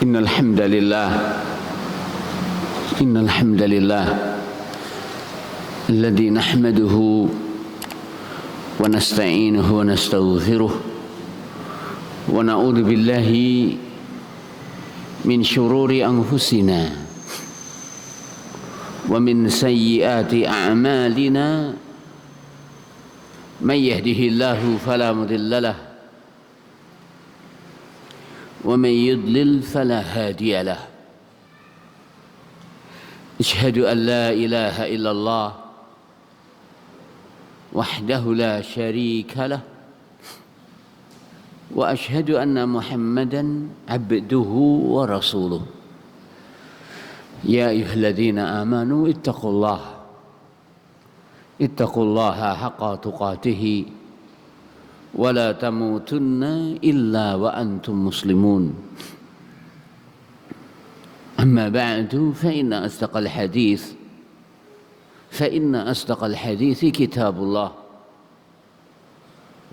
Innal hamdalillah alladzi nahmaduhu wa nasta'inuhu wa nastaghfiruh wa na'udzu billahi min syururi anfusina wa min sayyiati a'malina may yahdihillahu fala mudilla lahu ومن يضلل فلا هادي له أشهد أن لا إله إلا الله وحده لا شريك له وأشهد أن محمدا عبده ورسوله يا أيها الذين آمنوا اتقوا الله حق تقاته ولا تموتن إلا وأنتم مسلمون أما بعد فإن أصدق الحديث كتاب الله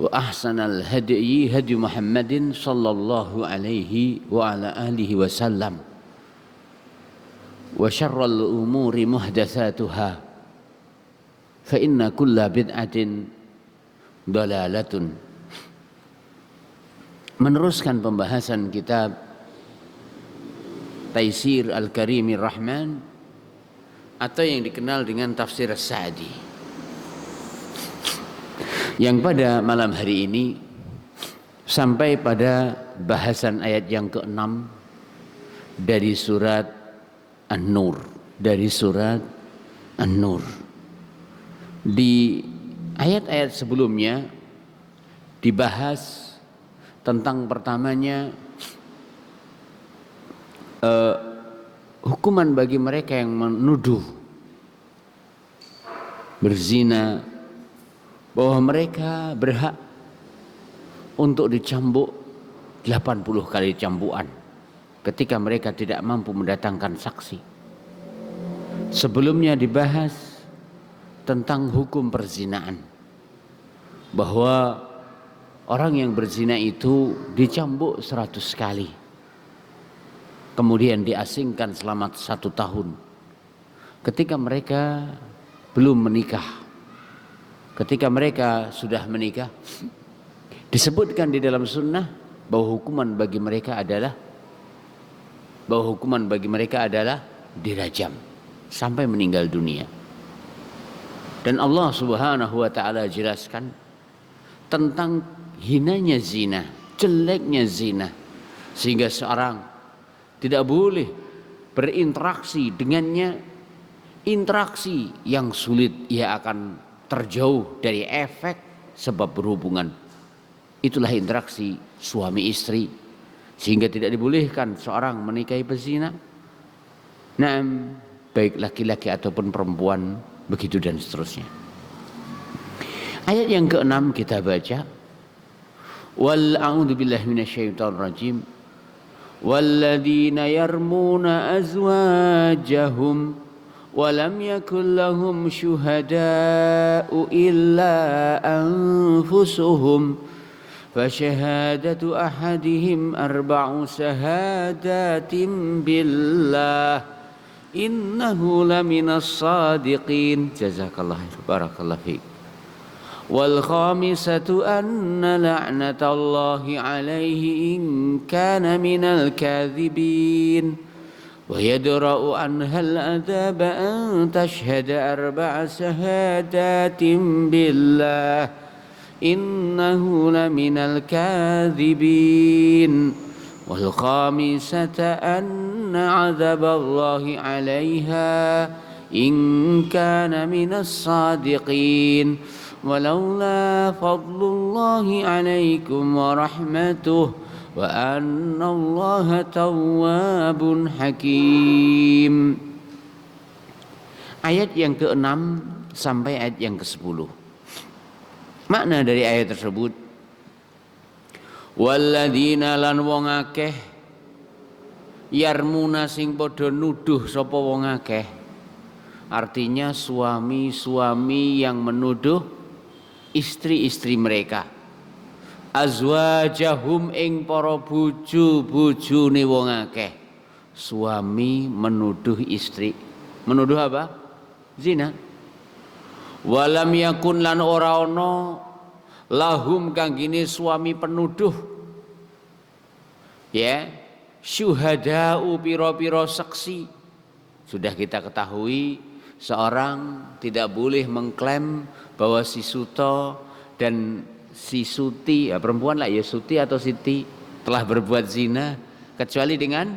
وأحسن الهدي هدي محمد صلى الله عليه وعلى آله وسلم وشر الأمور محدثاتها فإن كل بدعة ضلالة. Meneruskan pembahasan kitab Taisir Al-Karimir Rahman atau yang dikenal dengan Tafsir As-Sa'di, yang pada malam hari ini sampai pada bahasan ayat yang ke-6 dari surat An-Nur. Di ayat-ayat sebelumnya dibahas tentang pertamanya hukuman bagi mereka yang menuduh berzina, bahwa mereka berhak untuk dicambuk 80 kali cambukan ketika mereka tidak mampu mendatangkan saksi. Sebelumnya dibahas tentang hukum perzinaan, bahwa orang yang berzina itu dicambuk 100 kali, kemudian diasingkan selama 1 tahun ketika mereka belum menikah. Ketika mereka sudah menikah, disebutkan di dalam sunnah bahwa hukuman bagi mereka adalah dirajam sampai meninggal dunia. Dan Allah Subhanahu wa ta'ala jelaskan tentang hinanya zina, jeleknya zina, sehingga seorang tidak boleh berinteraksi dengannya. Interaksi yang sulit, ia akan terjauh dari efek sebab berhubungan. Itulah interaksi suami istri, sehingga tidak dibolehkan seorang menikahi pezina. Naam, baik laki-laki ataupun perempuan, begitu dan seterusnya. Ayat yang ke-6 kita baca, wal a'udzu billahi minasyaitonir rajim walladzina yarmuna azwajahum wa lam yakul lahum syuhada'u illa anfusuhum fashahadatu ahadihim arba'u shahadatin billah innahu laminas sadiqin. Jazakallah khair, barakallahu fiik. Wal khamisatu anna la'natallahi alaihi in kana minal kadhibin wa yadra'u anha al-'adhaba an tashhada arba'a shahadatin billah innahu laminal kadhibin. Wal khamisata anna 'adzaballahi 'alaiha in kana minas sadiqin walaula fadlullahi 'alaikum wa rahmatuh wa annallaha tawwabun hakim. Ayat yang ke-6 sampai ayat yang ke-10. Makna dari ayat tersebut, walladzina lan wong akeh yarmuna sing padha nuduh sapa wong akeh. Artinya suami-suami yang menuduh istri-istri mereka, azwajahum ing para bojo-bojone wong akeh. suami menuduh istri. Menuduh apa? Zina. Walam yakun lan ora ana lahum kang gini suami penuduh. Ya, syuhada'u piro-piro saksi. Sudah kita ketahui seorang tidak boleh mengklaim bahwa si Suto dan si Suti, ya perempuan lah ya, Suti atau Siti telah berbuat zina kecuali dengan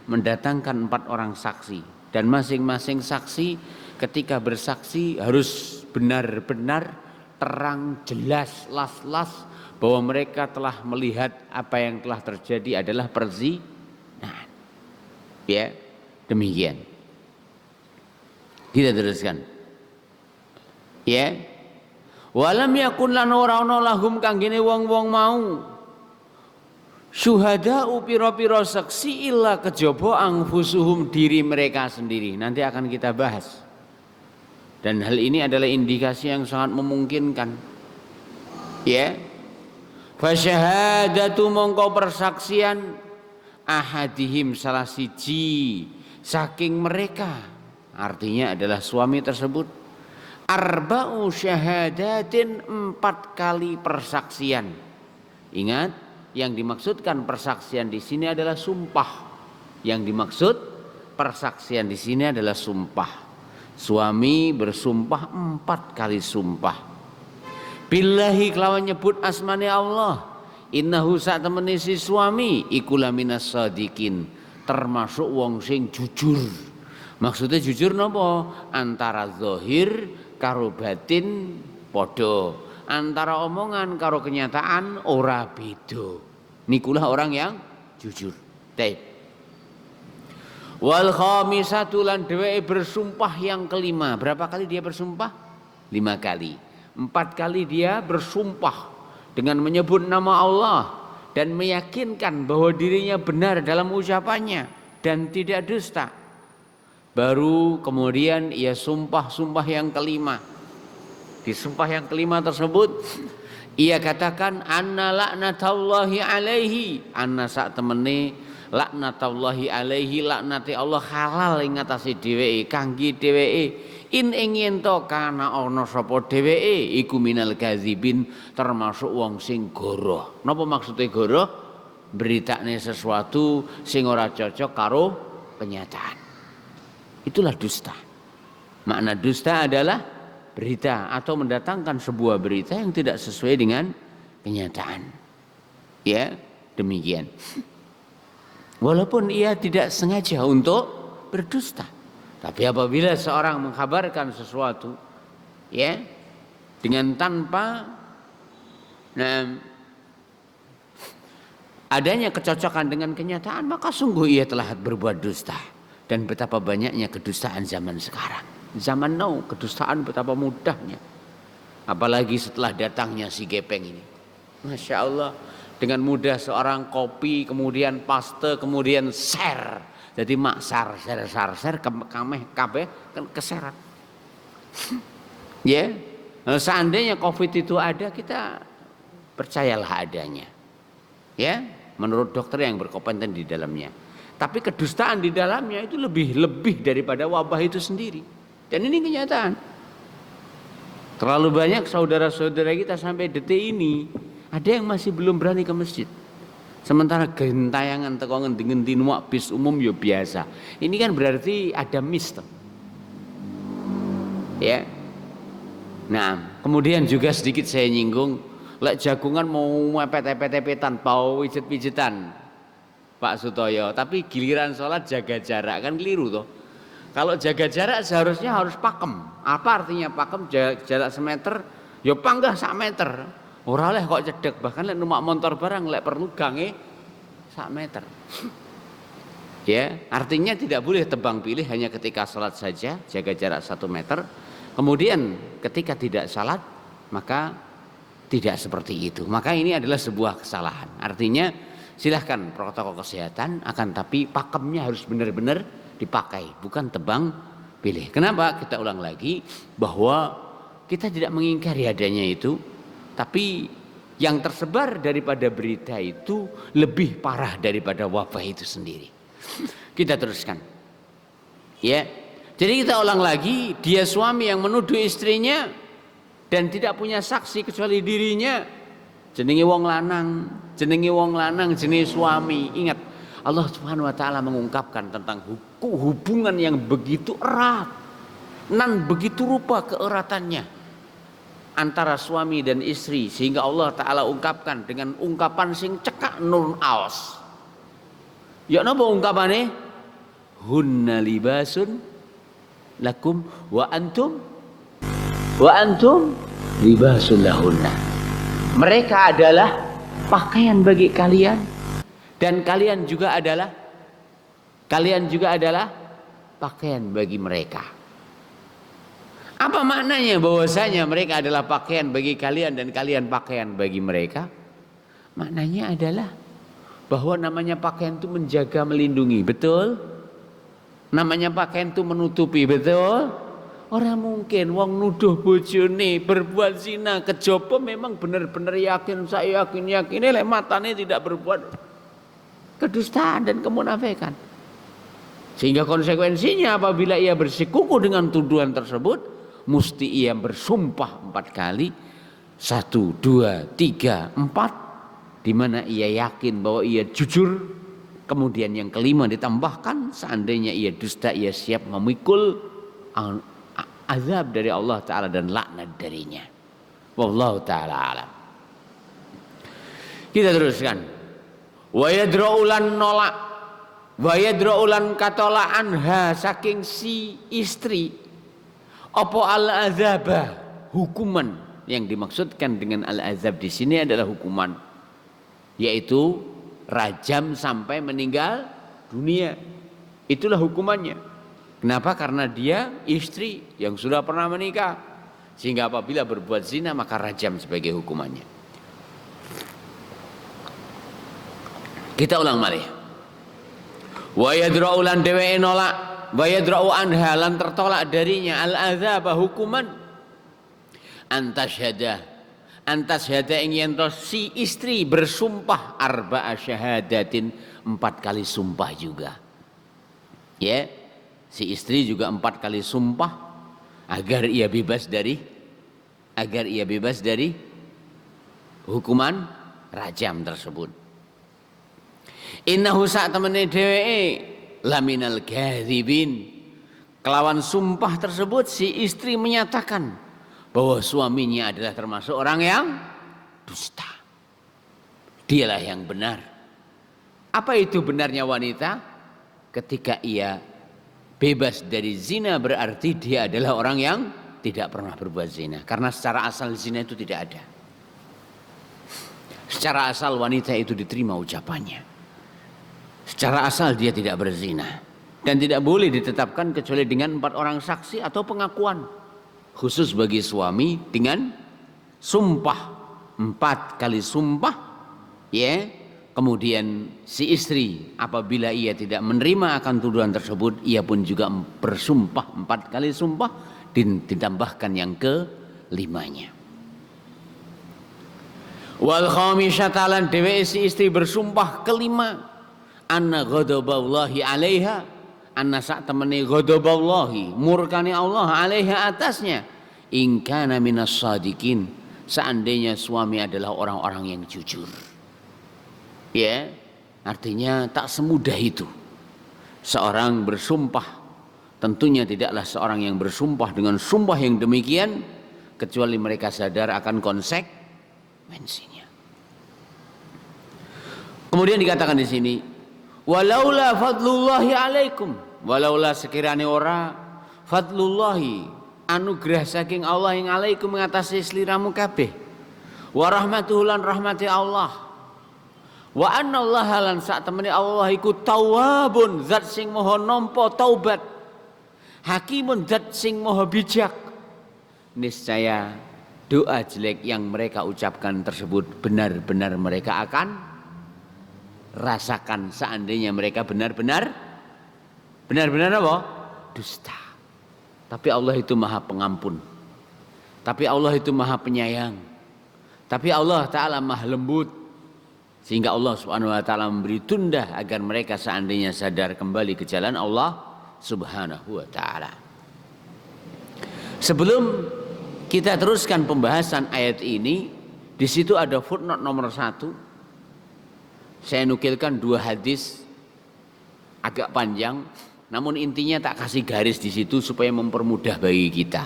mendatangkan 4 orang saksi, dan masing-masing saksi ketika bersaksi harus benar-benar terang, jelas, las-las bahwa mereka telah melihat apa yang telah terjadi adalah perzinahan. Ya, demikian. Kita teruskan. Ya. Walam yakun lan ora ana lahum kang gene wong-wong mau syuhada'u pira-pira saksi illa kejaba anfusuhum, diri mereka sendiri. Nanti akan kita bahas. Dan hal ini adalah indikasi yang sangat memungkinkan. Ya. Fasyahadatu mongko persaksian ahadihim salah siji saking mereka, artinya adalah suami tersebut, arba'u syahadatin 4 kali persaksian. Ingat, yang dimaksudkan persaksian di sini adalah sumpah. Yang dimaksud persaksian di sini adalah sumpah. Suami bersumpah 4 kali sumpah. Billahi kelawan nyebut asmane Allah. Innahu sak temene si suami iku laminas sadiqin, termasuk wong sing jujur. Maksudnya jujur napa? Antara zahir karo batin padha, antara omongan karo kenyataan ora beda. Nikulah orang yang jujur. Baik. Wal khamisatu lan dheweke bersumpah yang kelima. Berapa kali dia bersumpah? 5 kali. 4 kali dia bersumpah dengan menyebut nama Allah dan meyakinkan bahwa dirinya benar dalam ucapannya dan tidak dusta. Baru kemudian ia sumpah yang kelima. Di sumpah yang kelima tersebut ia katakan anna laknatallahi alaihi, anna sak temene laknatallahi alaihi, laknati Allah halal ing ngatasi dheweke kangge dheweke. In ingin to kana ana sapa dheweke iku minal gazibin, termasuk wong sing goroh. Napa maksude goroh? Beritane sesuatu sing ora cocok karo kenyataan. Itulah dusta. Makna dusta adalah berita atau mendatangkan sebuah berita yang tidak sesuai dengan kenyataan. Ya, demikian. Walaupun ia tidak sengaja untuk berdusta. Tapi apabila seorang mengkabarkan sesuatu ya dengan tanpa adanya kecocokan dengan kenyataan, maka sungguh ia telah berbuat dusta. Dan betapa banyaknya kedustaan zaman sekarang. Zaman now kedustaan betapa mudahnya. Apalagi setelah datangnya si gepeng ini. Masya Allah, dengan mudah seorang copy, kemudian paste, kemudian share. Jadi maksar, share kameh kabeh kan keserat. Ya, yeah. Seandainya COVID itu ada, kita percayalah adanya. Ya, menurut dokter yang berkompeten di dalamnya. Tapi kedustaan di dalamnya itu lebih daripada wabah itu sendiri. Dan ini kenyataan. Terlalu banyak saudara-saudara kita sampai detik ini ada yang masih belum berani ke masjid. Sementara gentayangan teko ngendi-ngendi numpak bis umum ya biasa. Ini kan berarti ada miss. Ya. Nah, kemudian juga sedikit saya nyinggung, lek jagungan mau mepet-epetan, bau pijet-pijetan Pak Sutoyo, tapi giliran sholat jaga jarak, kan keliru toh. Kalau jaga jarak seharusnya harus pakem. Apa artinya pakem? Jarak semeter, ya panggah sak meter. Ora leh kok cedek, bahkan lek numpak motor barang lek perlu gange sak meter. Ya, artinya tidak boleh tebang pilih hanya ketika salat saja jaga jarak 1 meter. Kemudian ketika tidak salat maka tidak seperti itu. Maka ini adalah sebuah kesalahan. Artinya silahkan protokol kesehatan, akan tapi pakemnya harus benar-benar dipakai, bukan tebang pilih. Kenapa? Kita ulang lagi bahwa kita tidak mengingkari adanya itu. Tapi yang tersebar daripada berita itu lebih parah daripada wabah itu sendiri. Kita teruskan. Ya. Jadi kita ulang lagi, dia suami yang menuduh istrinya dan tidak punya saksi kecuali dirinya. Jenenge wong lanang, jenenge suami. Ingat, Allah Subhanahu wa taala mengungkapkan tentang hubungan yang begitu erat nan begitu rupa keeratannya antara suami dan istri, sehingga Allah taala ungkapkan dengan ungkapan sing cekak nun aos. Ya napa ungkapane? Hunna libasun lakum wa antum libasun lahunna. Mereka adalah pakaian bagi kalian dan kalian juga adalah pakaian bagi mereka. Apa maknanya bahwasanya mereka adalah pakaian bagi kalian dan kalian pakaian bagi mereka? Maknanya adalah bahwa namanya pakaian itu menjaga, melindungi, betul? Namanya pakaian itu menutupi, betul? Orang mungkin wong nuduh bojone berbuat zina kejaba memang benar-benar yakin, saya yakin lek matane tidak berbuat kedustaan dan kemunafikan. Sehingga konsekuensinya apabila ia bersikukuh dengan tuduhan tersebut, mesti ia bersumpah 4 kali, 1, 2, 3, 4, di mana ia yakin bahwa ia jujur. Kemudian yang kelima ditambahkan, seandainya ia dusta, ia siap memikul azab dari Allah Ta'ala dan laknat darinya. Wallahu ta'ala alam. Kita teruskan. Wa yadra'ulan nolak, wa yadra'ulan katola anha, saking si istri apa al-azabah, hukuman. Yang dimaksudkan dengan al-azab di sini adalah hukuman, yaitu rajam sampai meninggal dunia. Itulah hukumannya. Kenapa? Karena dia istri yang sudah pernah menikah, sehingga apabila berbuat zina maka rajam sebagai hukumannya. Kita ulang malih. Wa yadra'u lan dheweke nolak, wa yadra'u anha lan tertolak darinya al-azab, hukuman, antasyhada ing yen si istri bersumpah arba'a syahadatin, 4 kali sumpah juga. Ya, si istri juga 4 kali sumpah agar ia bebas dari hukuman rajam tersebut. Innahu sa'tamane dheweke laminal kadzibin. Kelawan sumpah tersebut si istri menyatakan bahwa suaminya adalah termasuk orang yang dusta. Dialah yang benar. Apa itu benarnya wanita? Ketika ia bebas dari zina berarti dia adalah orang yang tidak pernah berbuat zina. Karena secara asal zina itu tidak ada. Secara asal wanita itu diterima ucapannya. Secara asal dia tidak berzina. Dan tidak boleh ditetapkan kecuali dengan 4 orang saksi atau pengakuan. Khusus bagi suami dengan sumpah, 4 kali sumpah, ya. Kemudian si istri apabila ia tidak menerima akan tuduhan tersebut, ia pun juga bersumpah 4 kali sumpah, ditambahkan yang ke-5-nya. Wal khamisata lan dhewe si istri bersumpah kelima, anna ghadaballahi 'alaiha, anna sak temene ghadaballahi, murkane Allah 'alaiha atasnya, in kana minas shadiqin, seandainya suami adalah orang-orang yang jujur. Ya, artinya tak semudah itu seorang bersumpah. Tentunya tidaklah seorang yang bersumpah dengan sumpah yang demikian kecuali mereka sadar akan konsekuensinya. Kemudian dikatakan di sini, walaula fadlullahi alaikum, walaula sekiranya ora fadlullahi, anugerah saking Allah yang alaikum mengatasi sliramu kabeh, wa rahmatuhu lan rahmati Allah, wa anna Allah lan sak temene Allah iku tawwabun, zat sing maha nampa taubat, hakimun, zat sing maha bijak. Niscaya doa jelek yang mereka ucapkan tersebut benar-benar mereka akan rasakan seandainya mereka benar-benar apa? Dusta. Tapi Allah itu maha pengampun. Tapi Allah itu maha penyayang. Tapi Allah Ta'ala maha lembut. Sehingga Allah Subhanahu wa taala memberi tunda agar mereka seandainya sadar kembali ke jalan Allah Subhanahu wa taala. Sebelum kita teruskan pembahasan ayat ini, di situ ada footnote nomor 1. Saya nukilkan 2 hadis agak panjang, namun intinya tak kasih garis di situ supaya mempermudah bagi kita.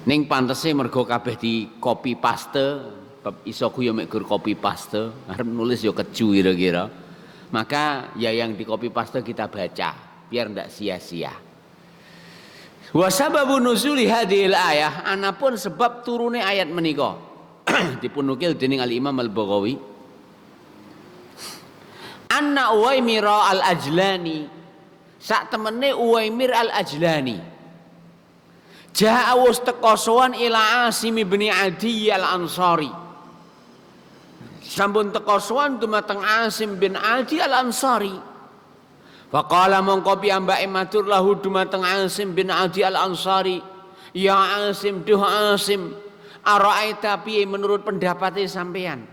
Ning pantese mergo kabeh di copy paste. Iso ku yo mek gur copy paste, arep nulis yo keju kira-kira. Maka ya yang di copy paste kita baca biar ndak sia-sia. Wa sababun nuzuli hadhil ayah, anapun sebab turune ayat menika. Dipun nukil dening Al-Imam Al-Baghawi. Anna Uwaimir Al-Ajlani, sak temene Uwaimir Al-Ajlani. Ja'a wastaqasawan ila Asim bin Adi Al-Ansari. Sampun teka sowan dumateng Asim bin Adi Al-Ansari. Faqala mongko piyambake matur lahu dumateng Asim bin Adi Al-Ansari, "Ya Asim, duh Asim, ara'aita piye menurut pendapate sampean?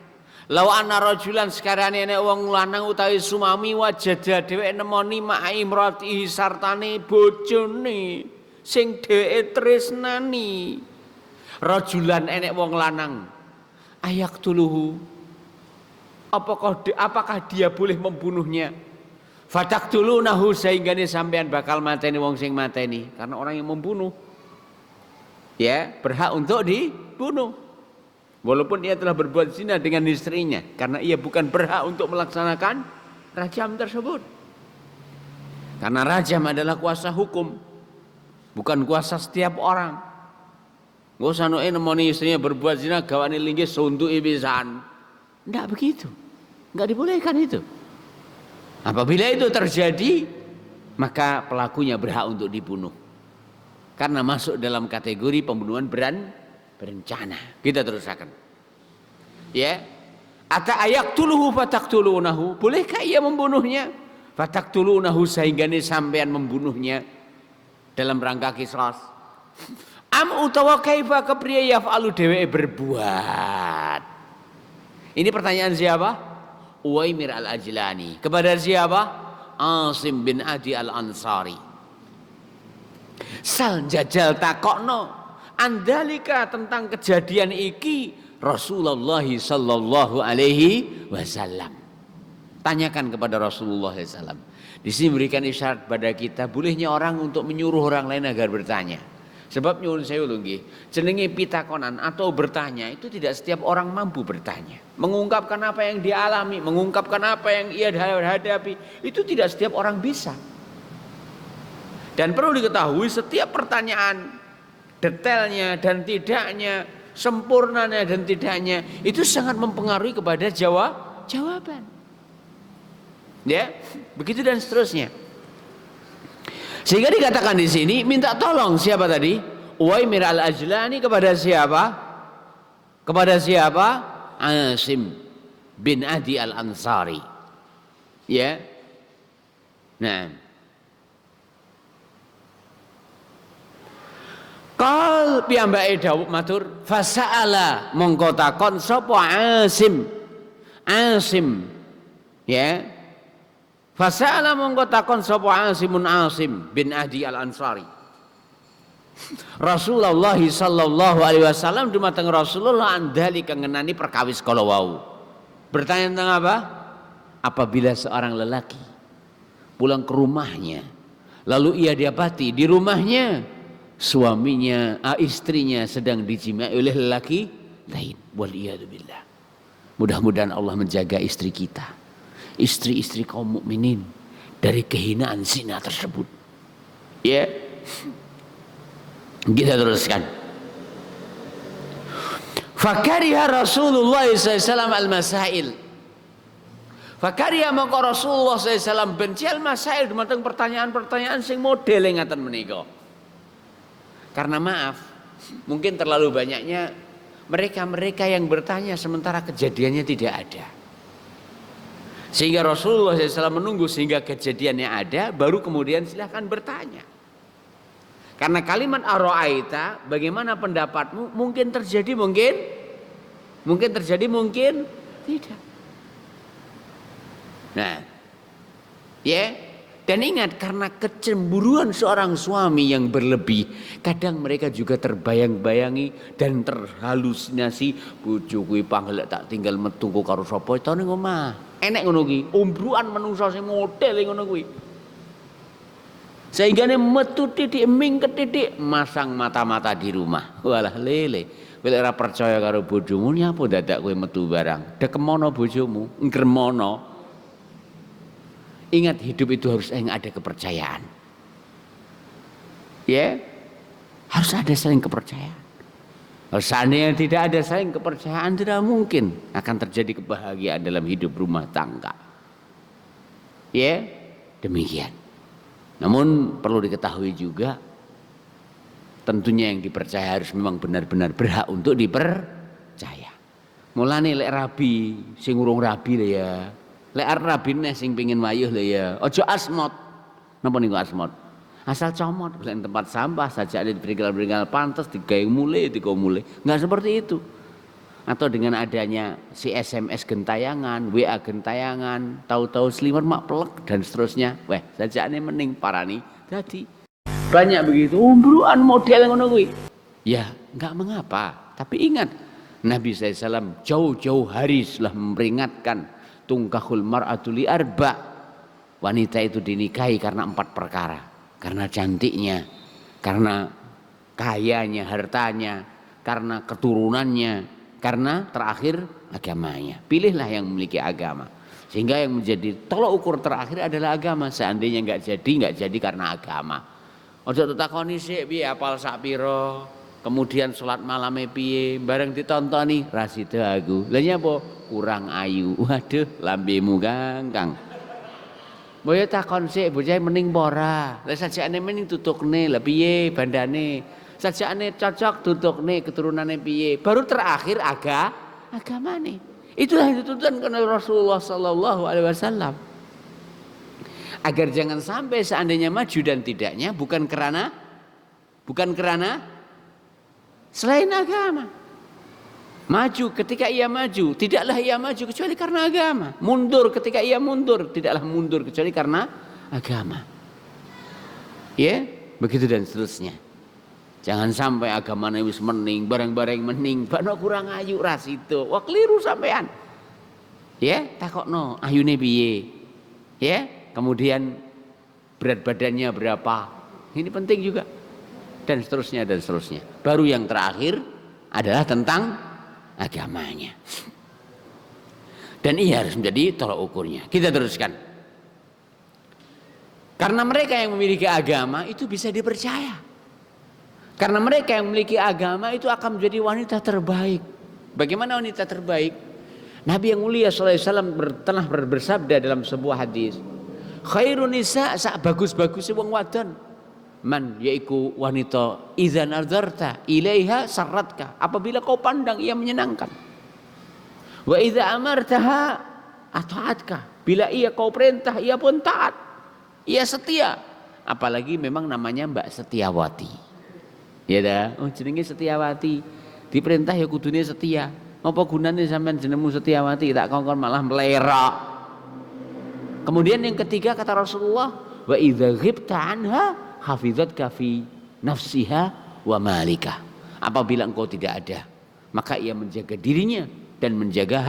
Law ana rajulan sekarane nek wong lanang utawi sumami wajada dheweke nemoni ma'a imratihi sartane bojone sing dheweke tresnani. Rajulan enek wong lanang, ayak tuluhu, apakah dia boleh membunuhnya? Fatak dulu nahu, sehingga nih sampean bakal mateni wong sing mateni, karena orang yang membunuh ya berhak untuk dibunuh walaupun ia telah berbuat zina dengan istrinya, karena ia bukan berhak untuk melaksanakan rajam tersebut, karena rajam adalah kuasa hukum, bukan kuasa setiap orang. Gak usah nemoni istrinya berbuat zina gawane linggih suntuki pisan, ndak begitu. Enggak dibolehkan itu. Apabila itu terjadi, maka pelakunya berhak untuk dibunuh. Karena masuk dalam kategori pembunuhan berencana. Kita teruskan. Ya. Ata ayaktuluhu fataktulunahu. Bolehkah ia membunuhnya? Fataktulunahu, sehingga ini sampean membunuhnya dalam rangka qisas. Am utawa kaifa kepriye yaf'alu dheweke berbuat. Ini pertanyaan siapa? Uwaimir Al-Ajlani. Kepada siapa? Asim bin Adi Al-Ansari. Sal jajal takokno andalika, tentang kejadian iki Rasulullah sallallahu alaihi wasallam. Tanyakan kepada Rasulullah sallallahu alaihi wasallam. Di sini berikan isyarat pada kita bolehnya orang untuk menyuruh orang lain agar bertanya. Sebab nyuwun sewu lho nggih, jenenge pitakonan atau bertanya itu tidak setiap orang mampu bertanya. Mengungkapkan apa yang dia alami, mengungkapkan apa yang ia hadapi, itu tidak setiap orang bisa. Dan perlu diketahui setiap pertanyaan, detailnya dan tidaknya, sempurnanya dan tidaknya, itu sangat mempengaruhi kepada jawaban. Ya, begitu dan seterusnya. Sehingga dikatakan di sini minta tolong siapa tadi? Uwaimir Al-Ajlani kepada siapa? Kepada siapa? Asim bin Adi Al-Ansari. Ya. Nah. Qal piyambake dawuh matur, fasa'ala mongko takon sapa Asim. Asim. Ya. Fasa'ala mongko takon sapa Asimun Asim bin Adi Al-Ansari. Rasulullah sallallahu alaihi wasallam dumateng Rasulullah andali kengenani perkawis kala wau. Bertanya tentang apa? Apabila seorang lelaki pulang ke rumahnya, lalu ia dapati di rumahnya suaminya, istrinya sedang dijimai oleh lelaki lain. Waliyadzubillah. Mudah-mudahan Allah menjaga istri kita, istri-istri kaum mukminin dari kehinaan zina tersebut. Ya, kita teruskan. Fakariha Rasulullah SAW al-masail. Fakariha maka Rasulullah SAW benci al-masail dumateng pertanyaan-pertanyaan sing model ngaten menika. Karena maaf, mungkin terlalu banyaknya mereka-mereka yang bertanya sementara kejadiannya tidak ada. Sehingga Rasulullah SAW menunggu sehingga kejadiannya ada, baru kemudian silahkan bertanya. Karena kalimat ara'aita, bagaimana pendapatmu? Mungkin terjadi, mungkin terjadi, mungkin tidak. Nah, ya. Dan ingat, karena kecemburuan seorang suami yang berlebih, kadang mereka juga terbayang-bayangi dan terhalusinasi, bojo kuwi pangelek tak tinggal metu karo sapa to ning omah. Enek ngono kuwi, umbruan menungso sing model ngono kuwi. Sehingga metu titik mingket titik masang mata-mata di rumah. Walah lele. Kowe ora percaya karo bojomu nyapa dadak kowe metu barang. Dekemono bojomu, ngremono. Ingat, hidup itu harus ada kepercayaan. Ya, harus ada saling kepercayaan. Kalau seandainya tidak ada saling kepercayaan, tidak mungkin akan terjadi kebahagiaan dalam hidup rumah tangga. Ya, demikian. Namun perlu diketahui juga, tentunya yang dipercaya harus memang benar-benar berhak untuk dipercaya. Mulane lek rabi, sing urung rabi lho ya. Lek arep rabine sing pengin wayuh lho ya, aja asmot. Napa niku asmot? Asal comot lek tempat sampah saja ada beringal-beringal pantes digawe mule, Enggak seperti itu. Atau dengan adanya si SMS gentayangan, WA gentayangan, tahu-tahu sliwer mak plek dan seterusnya. Weh, sajane mending parani dadi. Banyak begitu, umbruan model ngono kuwi. Ya, enggak mengapa, tapi ingat Nabi SAW jauh-jauh hari sudah memperingatkan tungkahul mar'atu li arba, wanita itu dinikahi karena 4 perkara, karena cantiknya, karena kayanya, hartanya, karena keturunannya, karena terakhir agamanya. Pilihlah yang memiliki agama, sehingga yang menjadi tolok ukur terakhir adalah agama. Seandainya nggak jadi karena agama. Ojo takoni sik piye apal sak pira, kemudian sholat malamnya piye, bareng ditontoni rasida aku. Lah nyapa? Kurang ayu. Waduh, lambemu Kang. Boyo takon sik bocah mending ora. Lah sajane mending tutukne, lah piye bandane? Sajane cocok tutukne, keturunane piye? Baru terakhir agamane. Itulah yang dituntut oleh Rasulullah sallallahu alaihi wasallam. Agar jangan sampai seandainya maju dan tidaknya bukan karena selain agama. Maju ketika ia maju, tidaklah ia maju kecuali karena agama. Mundur ketika ia mundur, tidaklah mundur kecuali karena agama. Ya, begitu dan seterusnya. Jangan sampai agamane wis mening, bareng-bareng mening, bano kurang ayu ras itu. Wah keliru sampean. Ya, takokno ayune piye? Ya, kemudian berat badannya berapa? Ini penting juga. Dan seterusnya. Baru yang terakhir adalah tentang agamanya. Dan ia harus menjadi tolak ukurnya. Kita teruskan. Karena mereka yang memiliki agama itu bisa dipercaya. Karena mereka yang memiliki agama itu akan menjadi wanita terbaik. Bagaimana wanita terbaik? Nabi yang mulia sallallahu alaihi wasallam telah bersabda dalam sebuah hadis, khairun nisa sak bagus-bagus wong wadon man, yaitu wanita idza nadarta ilaiha sarratka, apabila kau pandang ia menyenangkan. Wa idza amartaha ata'atka, bila ia kau perintah ia pun taat, ia setia. Apalagi memang namanya Mbak Setiawati. Ya dah, oh jenenge Setiawati. Diperintah ya kudune setia. Apa gunane sampean jenengmu Setiawati tak kongkon malah melerak. Kemudian yang ketiga kata Rasulullah, wa idza ghibta anha hafizatka fi nafsiha wa malika. Apabila engkau tidak ada, maka ia menjaga dirinya dan menjaga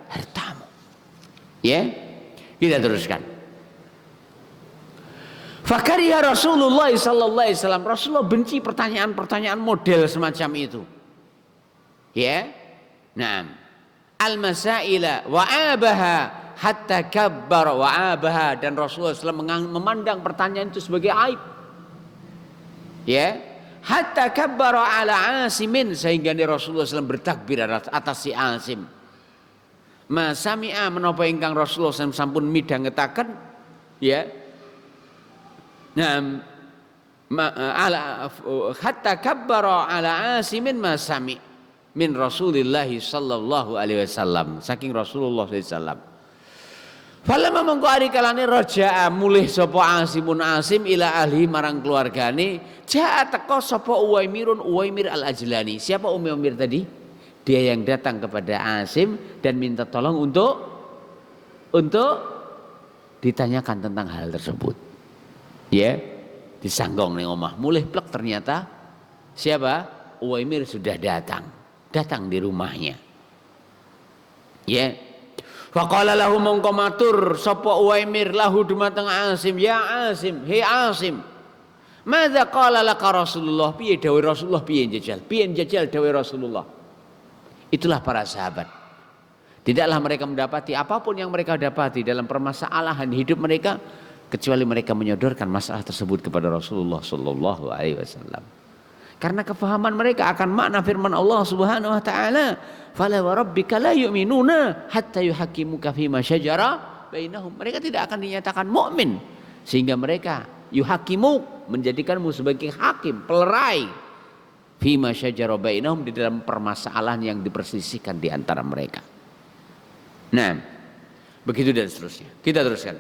hartamu. Ya, kita teruskan. Fakariha Rasulullah sallallahu alaihi wasallam. Rasulullah benci pertanyaan-pertanyaan model semacam itu. Ya. Naam. Al-masaila wa abaha hatta kabbar wa abaha, dan Rasulullah SAW memandang pertanyaan itu sebagai aib. Ya, hatta kabbara ala Asimin, sehingga Rasulullah SAW bertakbir atas si Asim. Ma sami'a menapa ingkang Rasulullah SAW sampun midhangetaken, ya. Nah, hatta kabbara ala Asimin ma sami' min Rasulillah sallallahu alaihi wasallam, saking Rasulullah sallallahu alaihi wasallam. Falamma mongko ari kalane raja'a mulih sapa Asim ila ahli marang keluargane, ja'a teko sapa Uwaimir al-Ajlani. Siapa Uwaimir tadi? Dia yang datang kepada Asim dan minta tolong untuk ditanyakan tentang hal tersebut. Ya, disanggong ning omah, mulih plek ternyata siapa? Uwaimir sudah datang di rumahnya. Ya. Faqala lahu mongko matur sapa Uwaimir lahu dumateng Asim, ya Asim, he Asim. Madza qala laka Rasulullah? Piye dawuh Rasulullah, piye njajal dawuh Rasulullah? Itulah para sahabat. Tidaklah mereka mendapati apapun yang mereka dapati dalam permasalahan hidup mereka kecuali mereka menyodorkan masalah tersebut kepada Rasulullah sallallahu alaihi wasallam. Karena kefahaman mereka akan makna firman Allah Subhanahu wa taala, "Fala wa rabbika la yu'minuna hatta yuhaqqimuka fima syajara bainahum." Mereka tidak akan dinyatakan mukmin sehingga mereka yuhaqqimu menjadikanmu sebagai hakim, pelerai fima syajara bainahum di dalam permasalahan yang diperselisihkan di antara mereka. Nah, begitu dan seterusnya. Kita teruskan.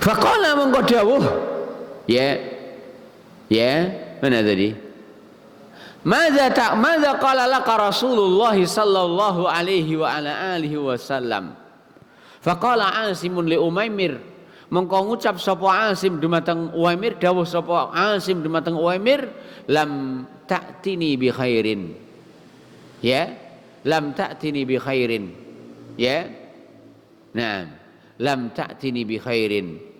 Faqala mongko dawuh. Ya. Mana tadi? Madza qala laka Rasulullah sallallahu alaihi wa ala alihi wasallam. Faqala Asimun li Umaimir. Mongko ngucap sapa Asim dumateng Uwaimir, dawuh sapa Asim dumateng Uwaimir, lam ta'tini bi khairin. Ya. Lam ta'tini bi khairin. Ya. Nah, lam ta'tini bi khairin.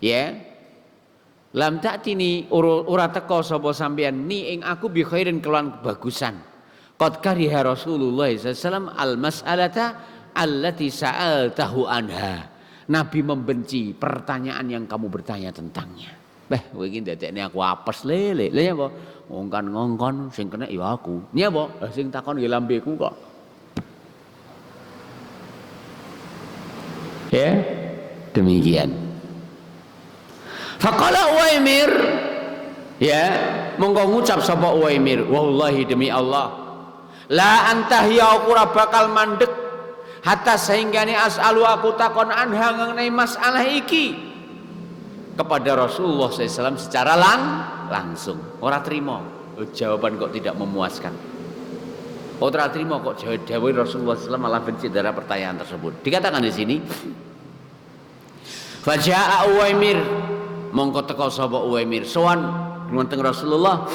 Ya, lam ta'tini ora teko sapa sampean ni ing aku bi khairin kelawan kebagusan. Qad kariha Rasulullah sallallahu alaihi wasallam al mas'alata allati sa'altahu anha. Nabi membenci pertanyaan yang kamu bertanya tentangnya. Kowe iki ndadekne aku apes lele. Lha ya apa? Ngongkon sing kena ya aku. Ni apa? Sing takon ya lambeku kok. Ya, demikian. Faqala Uwaimir, ya, mongko ngucap sapa Uwaimir, wallahi demi Allah, la antahya aku ora bakal mandek hatta sahinggane as'alu aku takon anha mengenai masalah iki kepada Rasulullah SAW secara langsung. Ora trimo, jawaban kok tidak memuaskan. Ora trimo kok jawab Rasulullah SAW malah benci dari pertanyaan tersebut. Dikatakan di sini, faja'a Uwaimir, mongko teko sapa Uwaimir sowan dumateng Rasulullah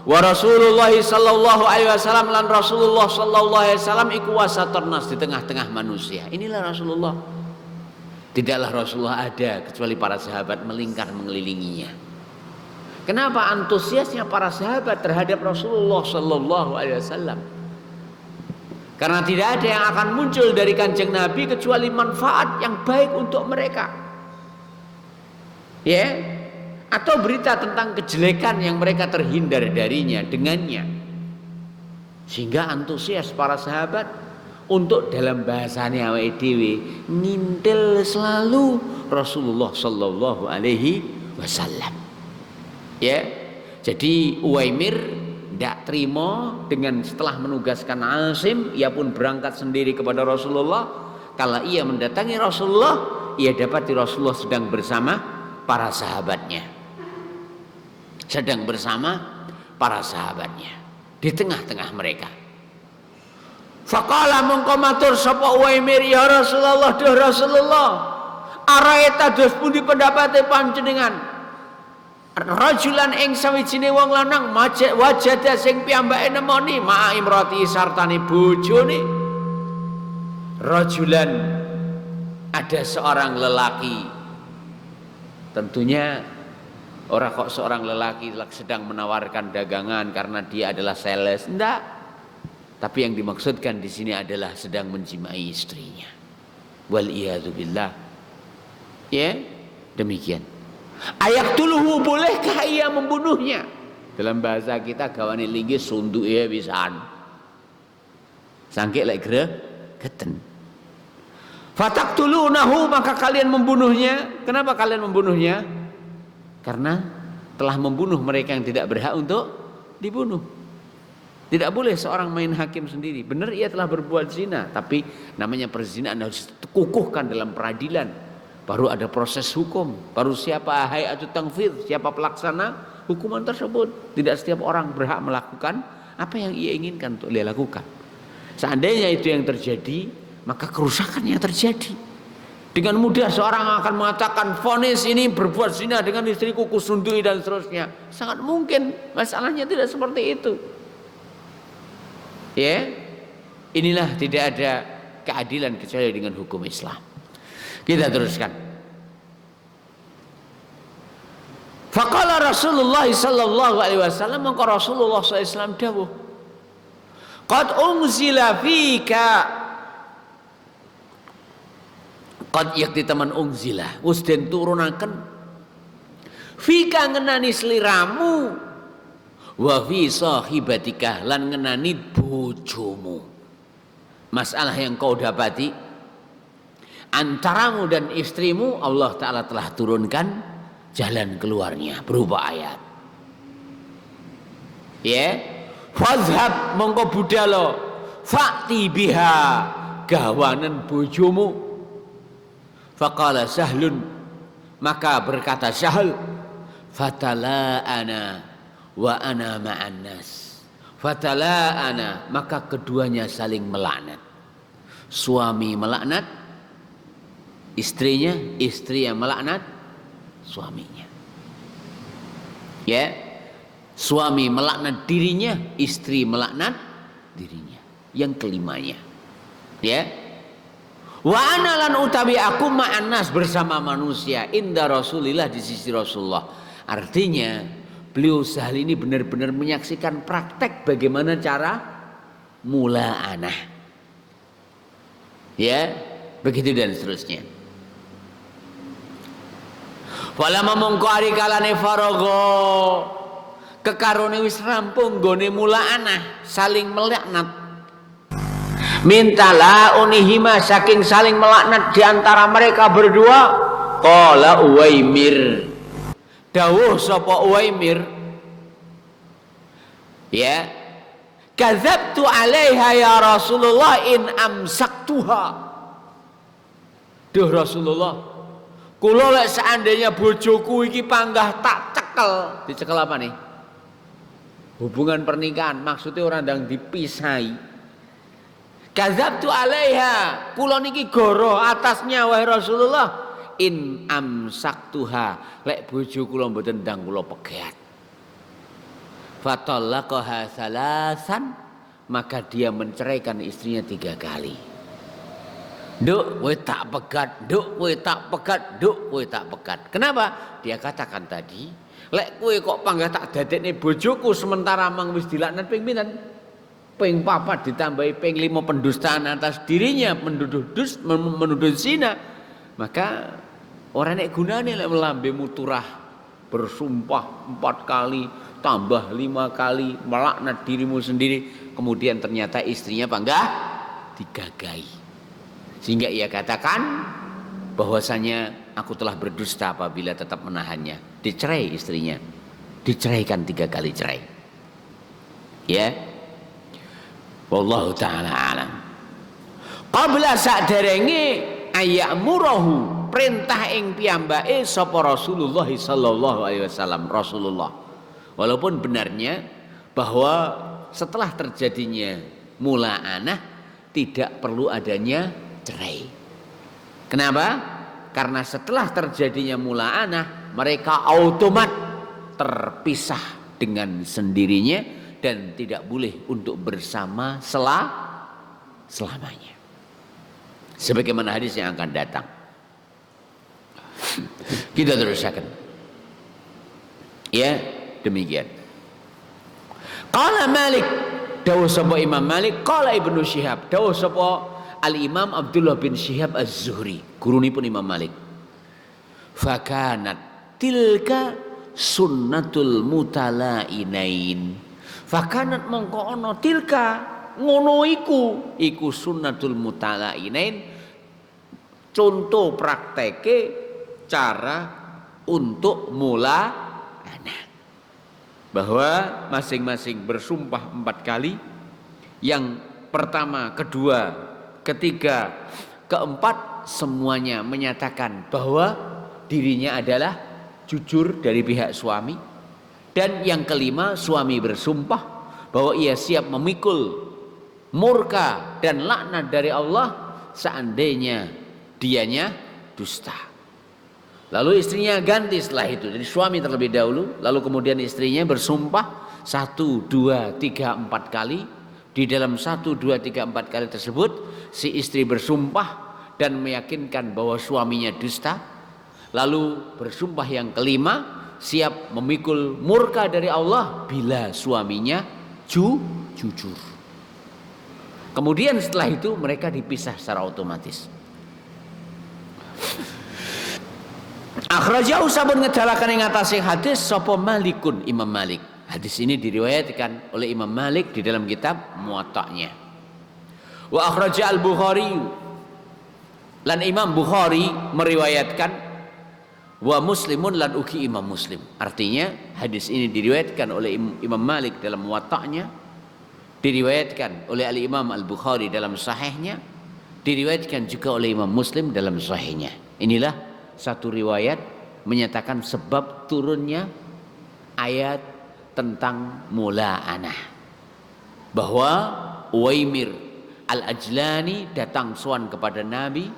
wa Rasulullah sallallahu alaihi wasallam lan Rasulullah sallallahu alaihi wasallam iku wasatun nas di tengah-tengah manusia. Inilah Rasulullah. Tidaklah Rasulullah ada kecuali para sahabat melingkar mengelilinginya. Kenapa antusiasnya para sahabat terhadap Rasulullah sallallahu alaihi wasallam? Karena tidak ada yang akan muncul dari Kanjeng Nabi kecuali manfaat yang baik untuk mereka. Ya, atau berita tentang kejelekan yang mereka terhindar darinya dengannya, sehingga antusias para sahabat untuk dalam bahasanya awake dhewe ngintil selalu Rasulullah sallallahu alaihi wasallam. Ya, jadi Uwaimir tidak terima dengan setelah menugaskan Asim, ia pun berangkat sendiri kepada Rasulullah. Kalau ia mendatangi Rasulullah, ia dapati Rasulullah sedang bersama para sahabatnya, sedang bersama para sahabatnya di tengah-tengah mereka. Faqala mongko matur sapa Uwaimir, ya Rasulullah, duh Rasulullah, araita dos pundi pendapate panjenengan rajulan ing sawijine wong lanang wajada sing piyambake nemoni ma'a imrati sartane bojone. Rajulan, ada seorang lelaki. Tentunya orang kok seorang lelaki sedang menawarkan dagangan karena dia adalah sales, enggak. Tapi yang dimaksudkan di sini adalah sedang menjimai istrinya. Wal iyadzubillah. Ya, demikian. Ayak tuluhu, bolehkah ia membunuhnya? Dalam bahasa kita gawane linggis sunduk ya pisan. Sangke lek geten. Fataktulunahu, maka kalian membunuhnya. Kenapa kalian membunuhnya? Karena telah membunuh mereka yang tidak berhak untuk dibunuh. Tidak boleh seorang main hakim sendiri. Benar ia telah berbuat zina, tapi namanya perzinaan harus dikukuhkan dalam peradilan. Baru ada proses hukum. Baru siapa hay'atut tanfidz, siapa pelaksana hukuman tersebut. Tidak setiap orang berhak melakukan apa yang ia inginkan untuk dia lakukan. Seandainya itu yang terjadi, maka kerusakan yang terjadi. Dengan mudah seorang akan mengatakan vonis ini berbuat zina dengan istriku, kusundui dan seterusnya. Sangat mungkin masalahnya tidak seperti itu. Ya, inilah tidak ada keadilan kecuali dengan hukum Islam. Kita teruskan. Faqala Rasulullah sallallahu alaihi wasallam, maka Rasulullah sallallahu alaihi wasallam dawuh, qad unzila fika, qad yakti teman unzila wis den turunaken fika ngenani sliramu, wa fi sahibatika lan ngenani bojomu. Masalah yang kau dapati antaramu dan istrimu, Allah Ta'ala telah turunkan jalan keluarnya berupa ayat. Ya, fazhab mongko budalo fakti biha gawanan bojomu. Faqala Sahlun, maka berkata Sahl, fatala ana wa ana ma'an nas. Fatala ana, maka keduanya saling melaknat. Suami melaknat istrinya, istri yang melaknat suaminya. Ya, suami melaknat dirinya, istri melaknat dirinya. Yang kelimanya, ya, wa ana lan utawi aku ma'an nas, bersama manusia, inda Rasulillah, di sisi Rasulullah. Artinya beliau Sahal ini benar-benar menyaksikan praktek bagaimana cara mula'anah. Ya, begitu dan seterusnya. Walama mongko ari kalane faraga kekarone wis rampung gone mula'anah, saling melaknat. Mintalah unihima, saking saling melaknat di antara mereka berdua. Qala Uwaimir, dawuh sapa Uwaimir, ya, kadzabtu 'alaiha ya Rasulullah in amsaktuha. Duh Rasulullah, kula lek seandainya bojoku iki panggah tak cekel. Dicekel apa nih? Hubungan pernikahan, maksudnya orang ndang dipisahi. Kadzabtu 'alaiha, kula niki goro atasnya wahai Rasulullah, in amsaktuha, lek bojo kula mboten ndang kula pegat. Fatallaqaha salasan, maka dia menceraikan istrinya 3 kali. Nduk kowe tak pegat, nduk kowe tak pegat, nduk kowe tak pegat. Kenapa? Dia katakan tadi, lek kowe kok panggah tak dadekne bojoku sementara mang wis dilaknat ping pinten? Ping 4 ditambahi ping 5 pendustaan atas dirinya, menuduh zina. Maka orang nek gunane lek melambemu turah bersumpah 4 kali tambah 5 kali melaknat dirimu sendiri, kemudian ternyata istrinya panggah digagai. Sehingga ia katakan bahwasanya aku telah berdusta apabila tetap menahannya. Dicerai istrinya, diceraikan 3 kali cerai. Ya, wallahu ta'ala alam. Qabla sa'derenge ayamurahu, perintah ing piyambake sapa Rasulullah sallallahu alaihi wasallam, Rasulullah. Walaupun benarnya bahwa setelah terjadinya mula'anah tidak perlu adanya cerai. Kenapa? Karena setelah terjadinya mula'anah mereka otomat terpisah dengan sendirinya dan tidak boleh untuk bersama selamanya. Sebagaimana hadis yang akan datang. Kita teruskan. Ya, demikian. Qala Malik, dawuh sapa Imam Malik, qala Ibnu Syihab, dawuh sapa Al-Imam Abdullah bin Syihab Az-Zuhri, gurunipun Imam Malik. Fakanat tilka sunnatul mutalainain. Fakanat mongko ana tilka, ngono iku sunnatul mutalainain, contoh prakteke cara untuk mula'anah. Bahwa masing-masing bersumpah 4 kali. Yang pertama, kedua, ketiga, keempat semuanya menyatakan bahwa dirinya adalah jujur dari pihak suami. Dan yang kelima, suami bersumpah bahwa ia siap memikul murka dan laknat dari Allah seandainya dianya dusta. Lalu istrinya ganti setelah itu, jadi suami terlebih dahulu, lalu kemudian istrinya bersumpah 1, 2, 3, 4 kali. Di dalam 1, 2, 3, 4 kali tersebut si istri bersumpah dan meyakinkan bahwa suaminya dusta. Lalu bersumpah yang kelima, siap memikul murka dari Allah bila suaminya jujur. Kemudian setelah itu mereka dipisah secara otomatis. Akhrajahu sabun ngedalakan yang ngatasi hadis sapa Malikun, Imam Malik. Hadis ini diriwayatkan oleh Imam Malik di dalam kitab Muwatta'nya. Wa akhraja al-Bukhari, lan Imam Bukhari meriwayatkan, wa Muslimun lan ugi Imam Muslim. Artinya hadis ini diriwayatkan oleh Imam Malik dalam Muwatta'nya, diriwayatkan oleh Al-Imam Al-Bukhari dalam sahihnya, diriwayatkan juga oleh Imam Muslim dalam sahihnya. Inilah satu riwayat menyatakan sebab turunnya ayat tentang mula'anah, bahwa Uwaimir Al-Ajlani datang sowan kepada Nabi,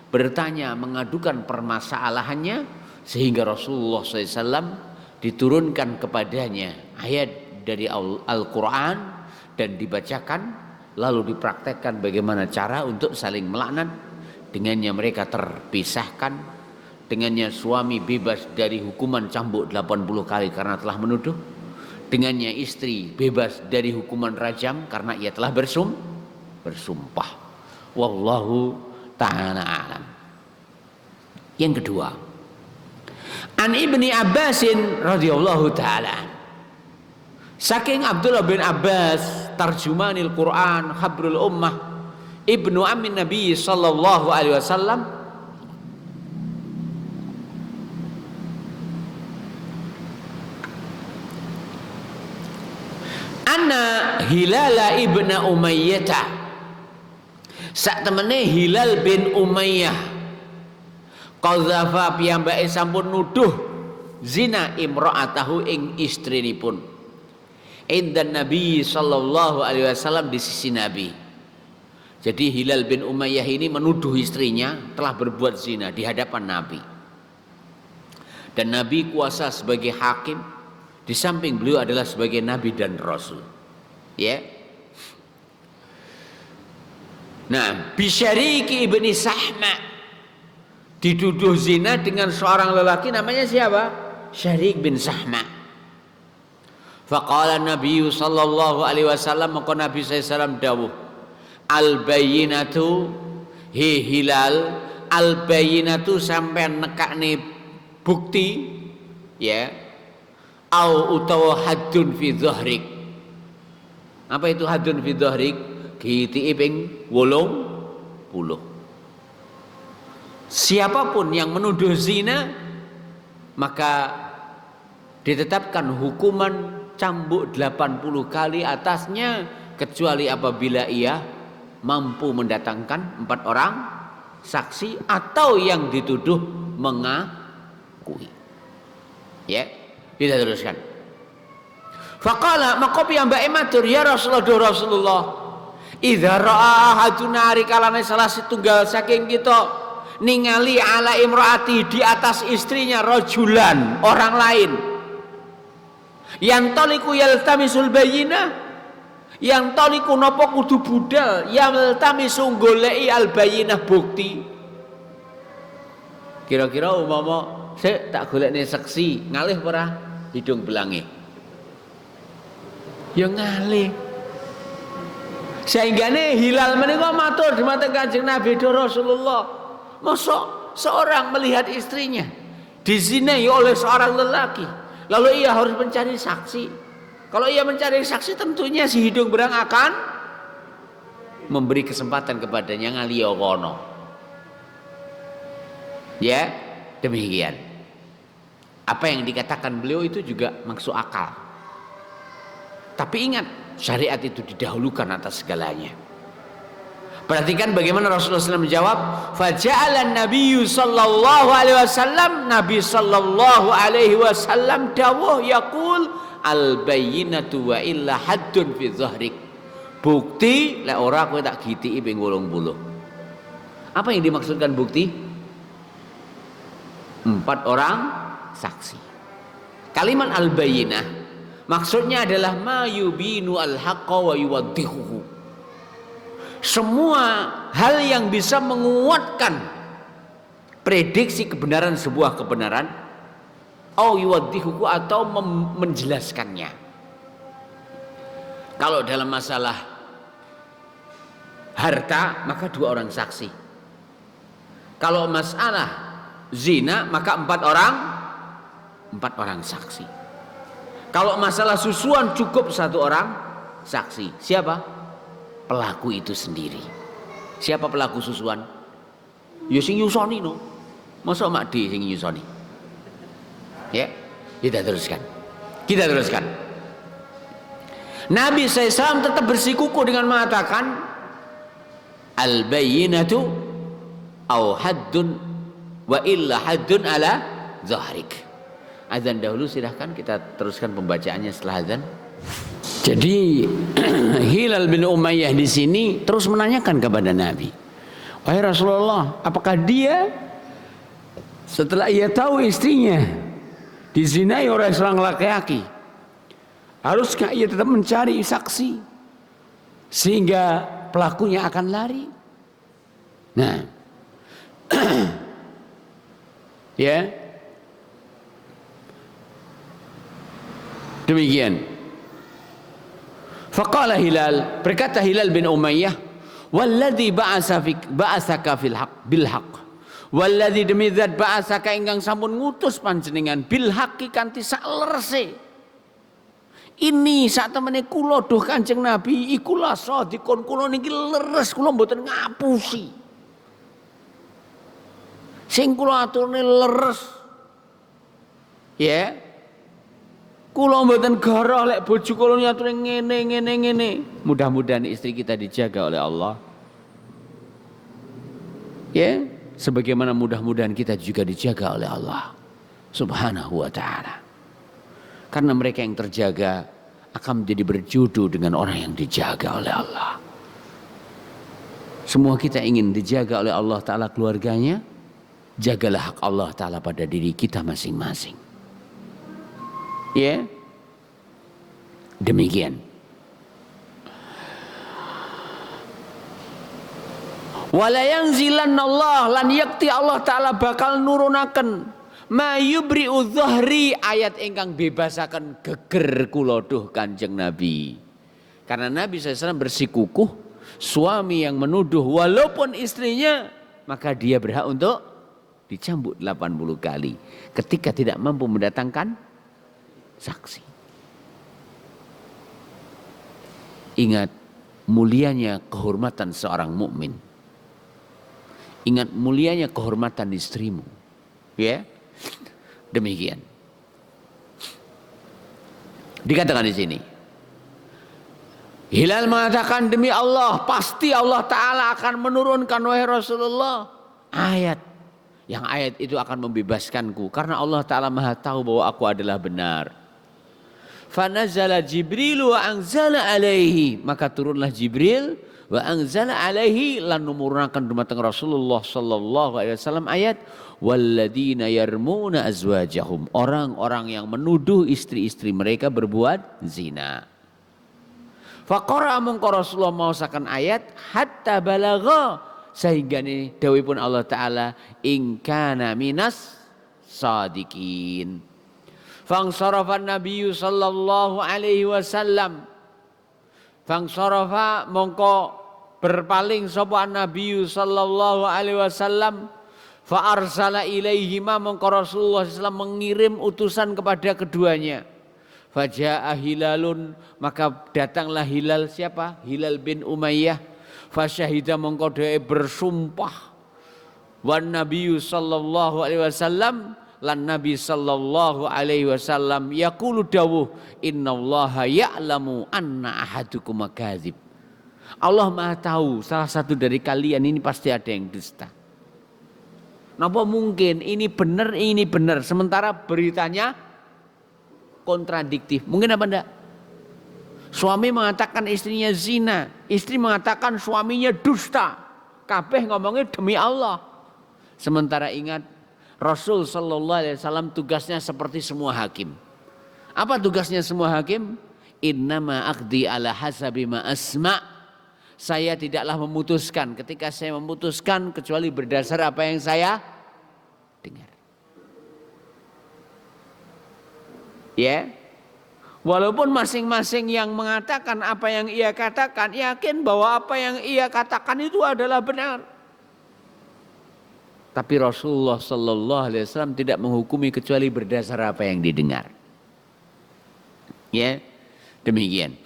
bertanya, mengadukan permasalahannya, sehingga Rasulullah SAW diturunkan kepadanya ayat dari Al-Quran dan dibacakan, lalu dipraktekkan bagaimana cara untuk saling melaknat. Dengannya mereka terpisahkan, dengannya suami bebas dari hukuman cambuk 80 kali karena telah menuduh, dengannya istri bebas dari hukuman rajam karena ia telah bersumpah. Wallahu ta'ala alam. Yang kedua, an Ibni Abbasin radhiyallahu ta'ala, saking Abdullah bin Abbas tarjumanil Quran habrul ummah ibnu ammin Nabi sallallahu alaihi wasallam, anna Hilal ibn Umayyah, sak temene Hilal bin Umayyah, qadzafa piyambake sampun nuduh zina imra'atahu ing istrinipun, indan Nabi sallallahu alaihi wasallam, di sisi Nabi. Jadi Hilal bin Umayyah ini menuduh istrinya telah berbuat zina di hadapan Nabi. Dan Nabi kuasa sebagai hakim, di samping beliau adalah sebagai Nabi dan Rasul. Ya. Nah, bisyariki ibni Sahma, dituduh zina dengan seorang lelaki namanya siapa? Syarik bin Sahma. Faqala Nabi sallallahu alaihi wasallam, maka Nabi sallallahu dawuh, al-bayyinatu, hi Hilal, al-bayyinatu sampai nekakne bukti, ya, au utawa hadun fi dhahrik. Apa itu hadun fi dhahrik? Giti ping 80. Siapapun yang menuduh zina maka ditetapkan hukuman cambuk 80 kali atasnya, kecuali apabila ia mampu mendatangkan 4 orang saksi atau yang dituduh mengakui. Ya, kita teruskan. Faqala, maka piyambake matur, ya Rasulullah, idza ra'a ahaduna rikalane salah setunggal saking kita ningali ala imraati, di atas istrinya, rajulan, orang lain, yang toliku yaltamisul bayyinah, yang toliku napa kudu budal, yaltamisu goleki al bayyinah, bukti. Kira-kira umpama sik tak golekne saksi, ngalih ora hidung belange? Ya ngalih. Sehinggane Hilal menika matur dumateng Kanjeng Nabi, Rasulullah, masa seorang melihat istrinya dizinai oleh seorang lelaki, lalu ia harus mencari saksi? Kalau ia mencari saksi, tentunya si hidung berang akan memberi kesempatan kepadanya ngaliyo kono. Ya, demikian. Apa yang dikatakan beliau itu juga masuk akal. Tapi ingat, syariat itu didahulukan atas segalanya. Perhatikan bagaimana Rasulullah SAW menjawab. Faja'alan Nabiyyu sallallahu alaihi wasallam, Nabi sallallahu alaihi wasallam dawuh yaqul al bayyinatu wa illa haddun fi dhahrik, Bukti lek ora kowe tak gitiki ping 80. Apa yang dimaksudkan bukti? 4 orang saksi. Kalimat al-bayyinah maksudnya adalah ma yubinu al-haqqa wa yuwaddihuhu. Semua hal yang bisa menguatkan prediksi kebenaran sebuah kebenaran, au yuwaddihuhu, atau menjelaskannya. Kalau dalam masalah harta maka 2 orang saksi. Kalau masalah zina maka 4 orang saksi. Kalau masalah susuan cukup 1 orang saksi. Siapa? Pelaku itu sendiri. Siapa pelaku susuan? Ya sing nyusoni no. Masa mak D sing nyusoni? Ya, kita teruskan. Nabi SAW tetap bersikukuh dengan mengatakan al-bayyinatu au haddun wa illa haddun ala zahrik. Azan dahulu, silahkan kita teruskan pembacaannya setelah azan. Jadi Hilal bin Umayyah di sini terus menanyakan kepada Nabi, wahai Rasulullah, apakah dia setelah ia tahu istrinya dizinai oleh seorang laki-laki, haruskah ia tetap mencari saksi sehingga pelakunya akan lari? Nah, ya, demikian. Faqala Hilal, berkata Hilal bin Umayyah, walladzi ba'asaka bil haqq, walladzi demi zat ba'asaka ingkang sampun ngutus panjenengan bil haqqi kanthi sak lerese. Ini sak temene kula duh Kanjeng Nabi iku la sadikon, kula niki leres, kula mboten ngapusi. Sing kula aturne leres. Ya. Kula mboten goroh lek bojo kula aturne ngene. Mudah-mudahan istri kita dijaga oleh Allah. Ya, sebagaimana mudah-mudahan kita juga dijaga oleh Allah Subhanahu wa taala. Karena mereka yang terjaga akan menjadi berjodoh dengan orang yang dijaga oleh Allah. Semua kita ingin dijaga oleh Allah Ta'ala keluarganya. Jagalah hak Allah Ta'ala pada diri kita masing-masing. Ya, demikian. Wala yanzilanallah, lan yakti Allah Ta'ala bakal nurunaken ma yubri'u dhahri, ayat ingkang bebasaken geger kula duh Kanjeng Nabi. Karena Nabi SAW bersikukuh, suami yang menuduh walaupun istrinya, maka dia berhak untuk dicambuk 80 kali ketika tidak mampu mendatangkan saksi. Ingat mulianya kehormatan seorang mukmin. Ingat mulianya kehormatan istrimu. Ya. Demikian. Dikatakan di sini. Hilal mengatakan, demi Allah, pasti Allah Ta'ala akan menurunkan wahai Rasulullah ayat. Yang ayat itu akan membebaskanku. Karena Allah Ta'ala maha tahu bahwa aku adalah benar. Fanazala Jibril wa anzala alaihi, maka turunlah Jibril wa anzala alaihi, lan menurunkan dumateng Rasulullah sallallahu alaihi wasallam ayat walladzina yarmuna azwajahum, orang-orang yang menuduh istri-istri mereka berbuat zina. Faqara mongko Rasulullah maosaken ayat hatta balagha, sehingga ini dawuhipun Allah Ta'ala in kana minas sadiqin. Fangsarafan Nabi sallallahu alaihi wasallam, fangsarafa mongko berpaling sapa Nabi sallallahu alaihi wasallam, fa arsala ilaihima, mongko Rasulullah SAW mengirim utusan kepada keduanya. Fajaa Hilalun, maka datanglah Hilal. Siapa? Hilal bin Umayyah. Fasyahida, mongko dia bersumpah. Wan Nabi sallallahu alaihi wasallam, lan Nabi sallallahu alaihi wasallam yaqulu dawuh innallaha ya'lamu anna ahadukum kadzib. Allah Maha tahu salah satu dari kalian ini pasti ada yang dusta. Napa mungkin ini benar sementara beritanya kontradiktif? Mungkin apa enggak? Suami mengatakan istrinya zina, istri mengatakan suaminya dusta. Kabeh ngomongnya demi Allah. Sementara ingat Rasul sallallahu alaihi wasallam tugasnya seperti semua hakim. Apa tugasnya semua hakim? Innama aqdi ala hasabi ma asma. Saya tidaklah memutuskan, ketika saya memutuskan kecuali berdasar apa yang saya dengar. Ya. Walaupun masing-masing yang mengatakan apa yang ia katakan yakin bahwa apa yang ia katakan itu adalah benar. Tapi Rasulullah sallallahu alaihi wasallam tidak menghukumi kecuali berdasar apa yang didengar. Ya, demikian.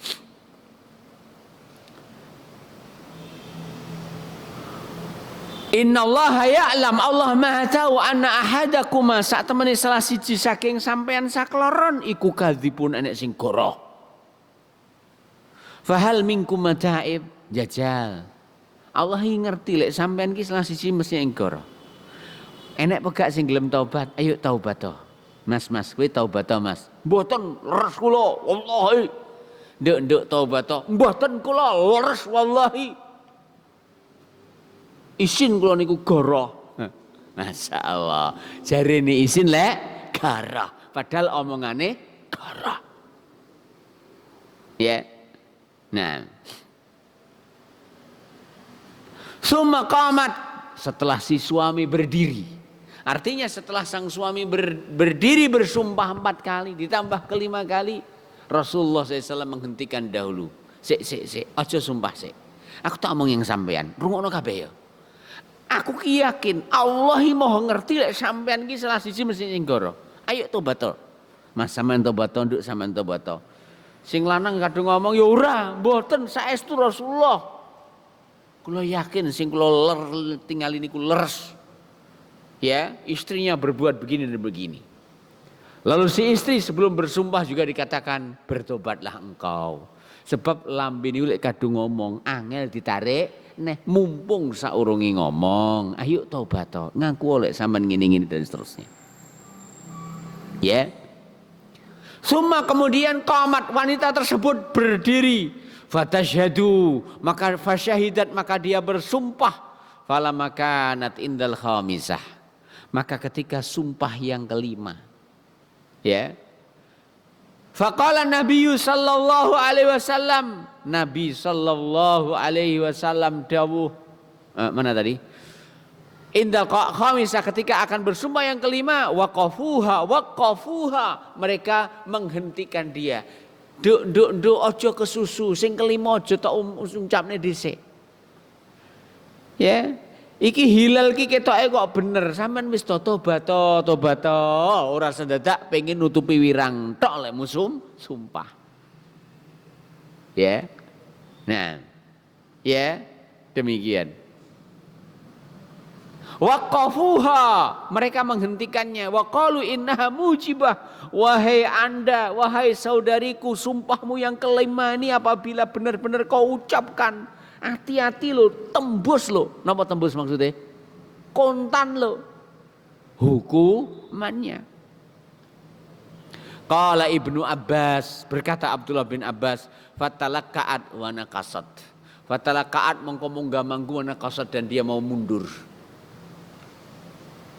Innallaha ya'lam, Allah Maha tahu anna ahadakuma sak temene salah siji saking sampean sakloron iku kadzibun enek sing goroh. Fahal minkum mataib jajal. Allah ngerti lek sampean ki salah siji mesti ing goroh. Enek pegak sing gelem taubat, ayo taubat to. Mas kowe taubat to, Mas. Mboten leres kula wallahi. Nduk taubat to. Mboten kula leres wallahi. Isin kula niku goroh. Masya Allah. Jarene isin lek goroh. Padahal omongane goroh. Ya. Nah. Summa qamat, setelah si suami berdiri. Artinya setelah sang suami berdiri bersumpah 4 kali ditambah ke-5 kali, Rasulullah SAW menghentikan dahulu. Sik, aja sumpah sik. Aku tak omong yang sampean. Rungokno kabeh ya. Aku yakin Allah mau ngerti lek sampean ki salah siji mesti ning goro. Ayo tobat to. Mas sampean tobat to, nduk sampean tobat to. Sing lanang kadung ngomong ya ora, mboten saestu Rasulullah. Kula yakin sing kula tinggal niku leres. Ya, istrinya berbuat begini dan begini. Lalu si istri sebelum bersumpah juga dikatakan bertobatlah engkau. Sebab lambe niku lek kadung ngomong angel ditarik. Neh mumpung saurungi ngomong, ayo taubat to, ngaku oleh sampean ngene-ngene dan seterusnya. Ya. Summa kemudian qamat, wanita tersebut berdiri, fatasyhadu, maka fasyahidat, maka dia bersumpah, fala makanat indal khamisah. Maka ketika sumpah yang kelima, ya. Faqala Nabi sallallahu alaihi wasallam, Nabi sallallahu alaihi wasallam dawuh, mana tadi? Indal khamisah, ketika akan bersumpah yang kelima, waqafuha, mereka menghentikan dia. Nduk aja kesusu, sing kelima aja tak ucapne dhisik. Ya. Iki hilal ki ketoke kok bener, sampean wis tobat ora sedadak pengen nutupi wirang tok lek musuh sumpah. Ya. Nah. Ya, demikian. Waqafuha, mereka menghentikannya. Waqalu innaha mujibah, wahai Anda, wahai saudariku, sumpahmu yang kelima ini apabila benar-benar kau ucapkan, hati-hati lo, tembus lo. Napa tembus maksudnya? Kontan lo. Hukumannya. Qala Ibnu Abbas, berkata Abdullah bin Abbas, fatalaka'at wa naqasat. Fatalaka'at mengko munggah mangku wa naqasat, dan dia mau mundur.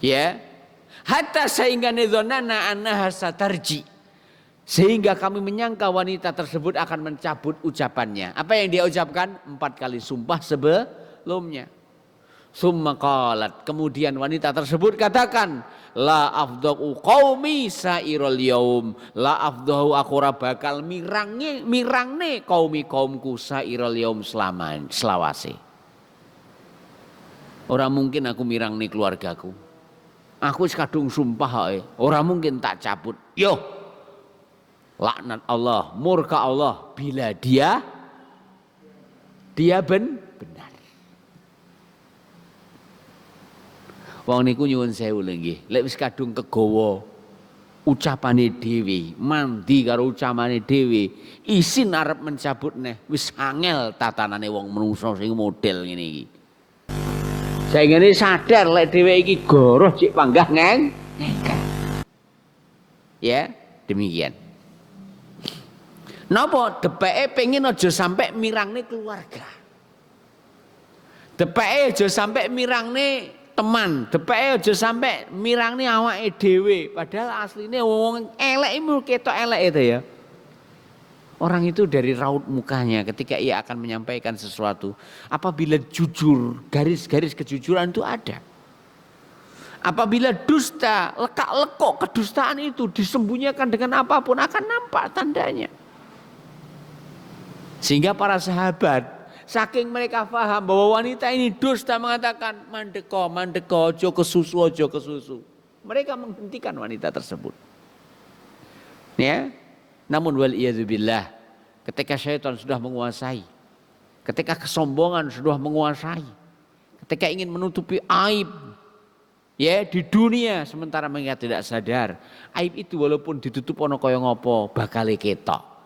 Ya. Hatta sehingga nidhonana annaha satarji. Sehingga kami menyangka wanita tersebut akan mencabut ucapannya. Apa yang dia ucapkan? 4 kali sumpah sebelumnya. Summa qalat, kemudian wanita tersebut katakan, la afdahu qaumi sairul yaum, la afdahu aku ora bakal mirangne kaumku sairul yaum selawase. Ora mungkin aku mirangne keluargaku. Aku wis kadung sumpah ae, ora mungkin tak cabut. Yo. Laknat Allah, murka Allah bila dia benar. Wong niku nyuwun sewu nggih, lek wis kadung kegawa ucapane dhewe, mandi karo ucapane dhewe, isin arep mencabut neh wis angel tatanane wong menungso sing model ngene iki. Saingene sadar lek dhewe iki goroh cek panggah ngengkang. Ya, demikian. Napa depeke pengen aja sampai mirangne keluarga. Depeke aja sampai mirangne teman, depeke aja sampai mirangne awake dhewe, padahal asline wong elek iku ketok elek itu ya. Orang itu dari raut mukanya ketika ia akan menyampaikan sesuatu, apabila jujur, garis-garis kejujuran itu ada. Apabila dusta, lekak-lekok kedustaan itu disembunyikan dengan apapun akan nampak tandanya. Sehingga para sahabat saking mereka paham bahwa wanita ini dusta mengatakan mandeko, mandeko, ojo kesusu, ojo kesusu. Mereka menghentikan wanita tersebut. Ya, namun waliyadzubillah, ketika syaitan sudah menguasai, ketika kesombongan sudah menguasai, ketika ingin menutupi aib, ya di dunia sementara mereka tidak sadar aib itu walaupun ditutup ono kaya ngopo bakal ketok.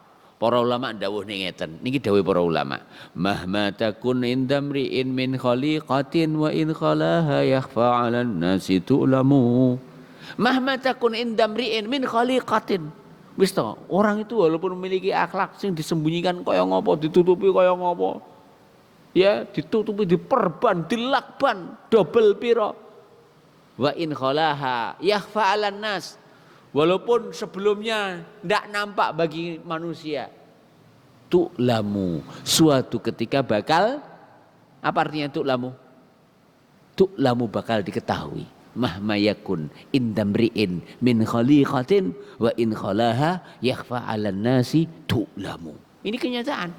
Para ulama dawuh ngeten, niki dawuh para ulama, mahma takun indamri'in min khaliqatin wa in khalaha yakhfa 'alan nasi tu'lamu. Mahma takun indamri'in min khaliqatin. Wis to, orang itu walaupun memiliki akhlak sing disembunyikan kaya ngopo, ditutupi kaya ngopo, ya ditutupi, diperban, dilakban double piro. Wa in khalaha yakhfa 'alan nas. Walaupun sebelumnya tidak nampak bagi manusia, tu'lamu, suatu ketika bakal, apa artinya tu'lamu? Tu'lamu bakal diketahui. Mahma yakun indamri'in min khaliqatin wa in khalaha yakhfa 'alan nasi tu'lamu. Ini kenyataan.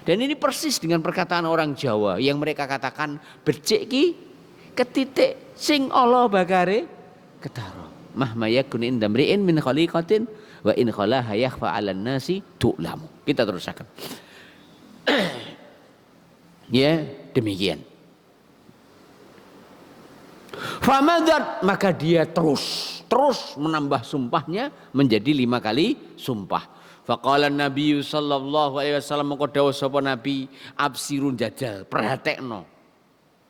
Dan ini persis dengan perkataan orang Jawa yang mereka katakan becik ki ketitik sing Allah bagare ketara. Mahma yakun indamri'in min khaliqatin wa in khalaha yakhfa 'alan nasi tu'lamu. Kita teruskan. Ya, demikian. Famadat, maka dia terus menambah sumpahnya menjadi 5 kali sumpah. Faqala Nabi sallallahu alaihi wasallam, maka dawuh sapa Nabi, absirun jajal, perhatekno.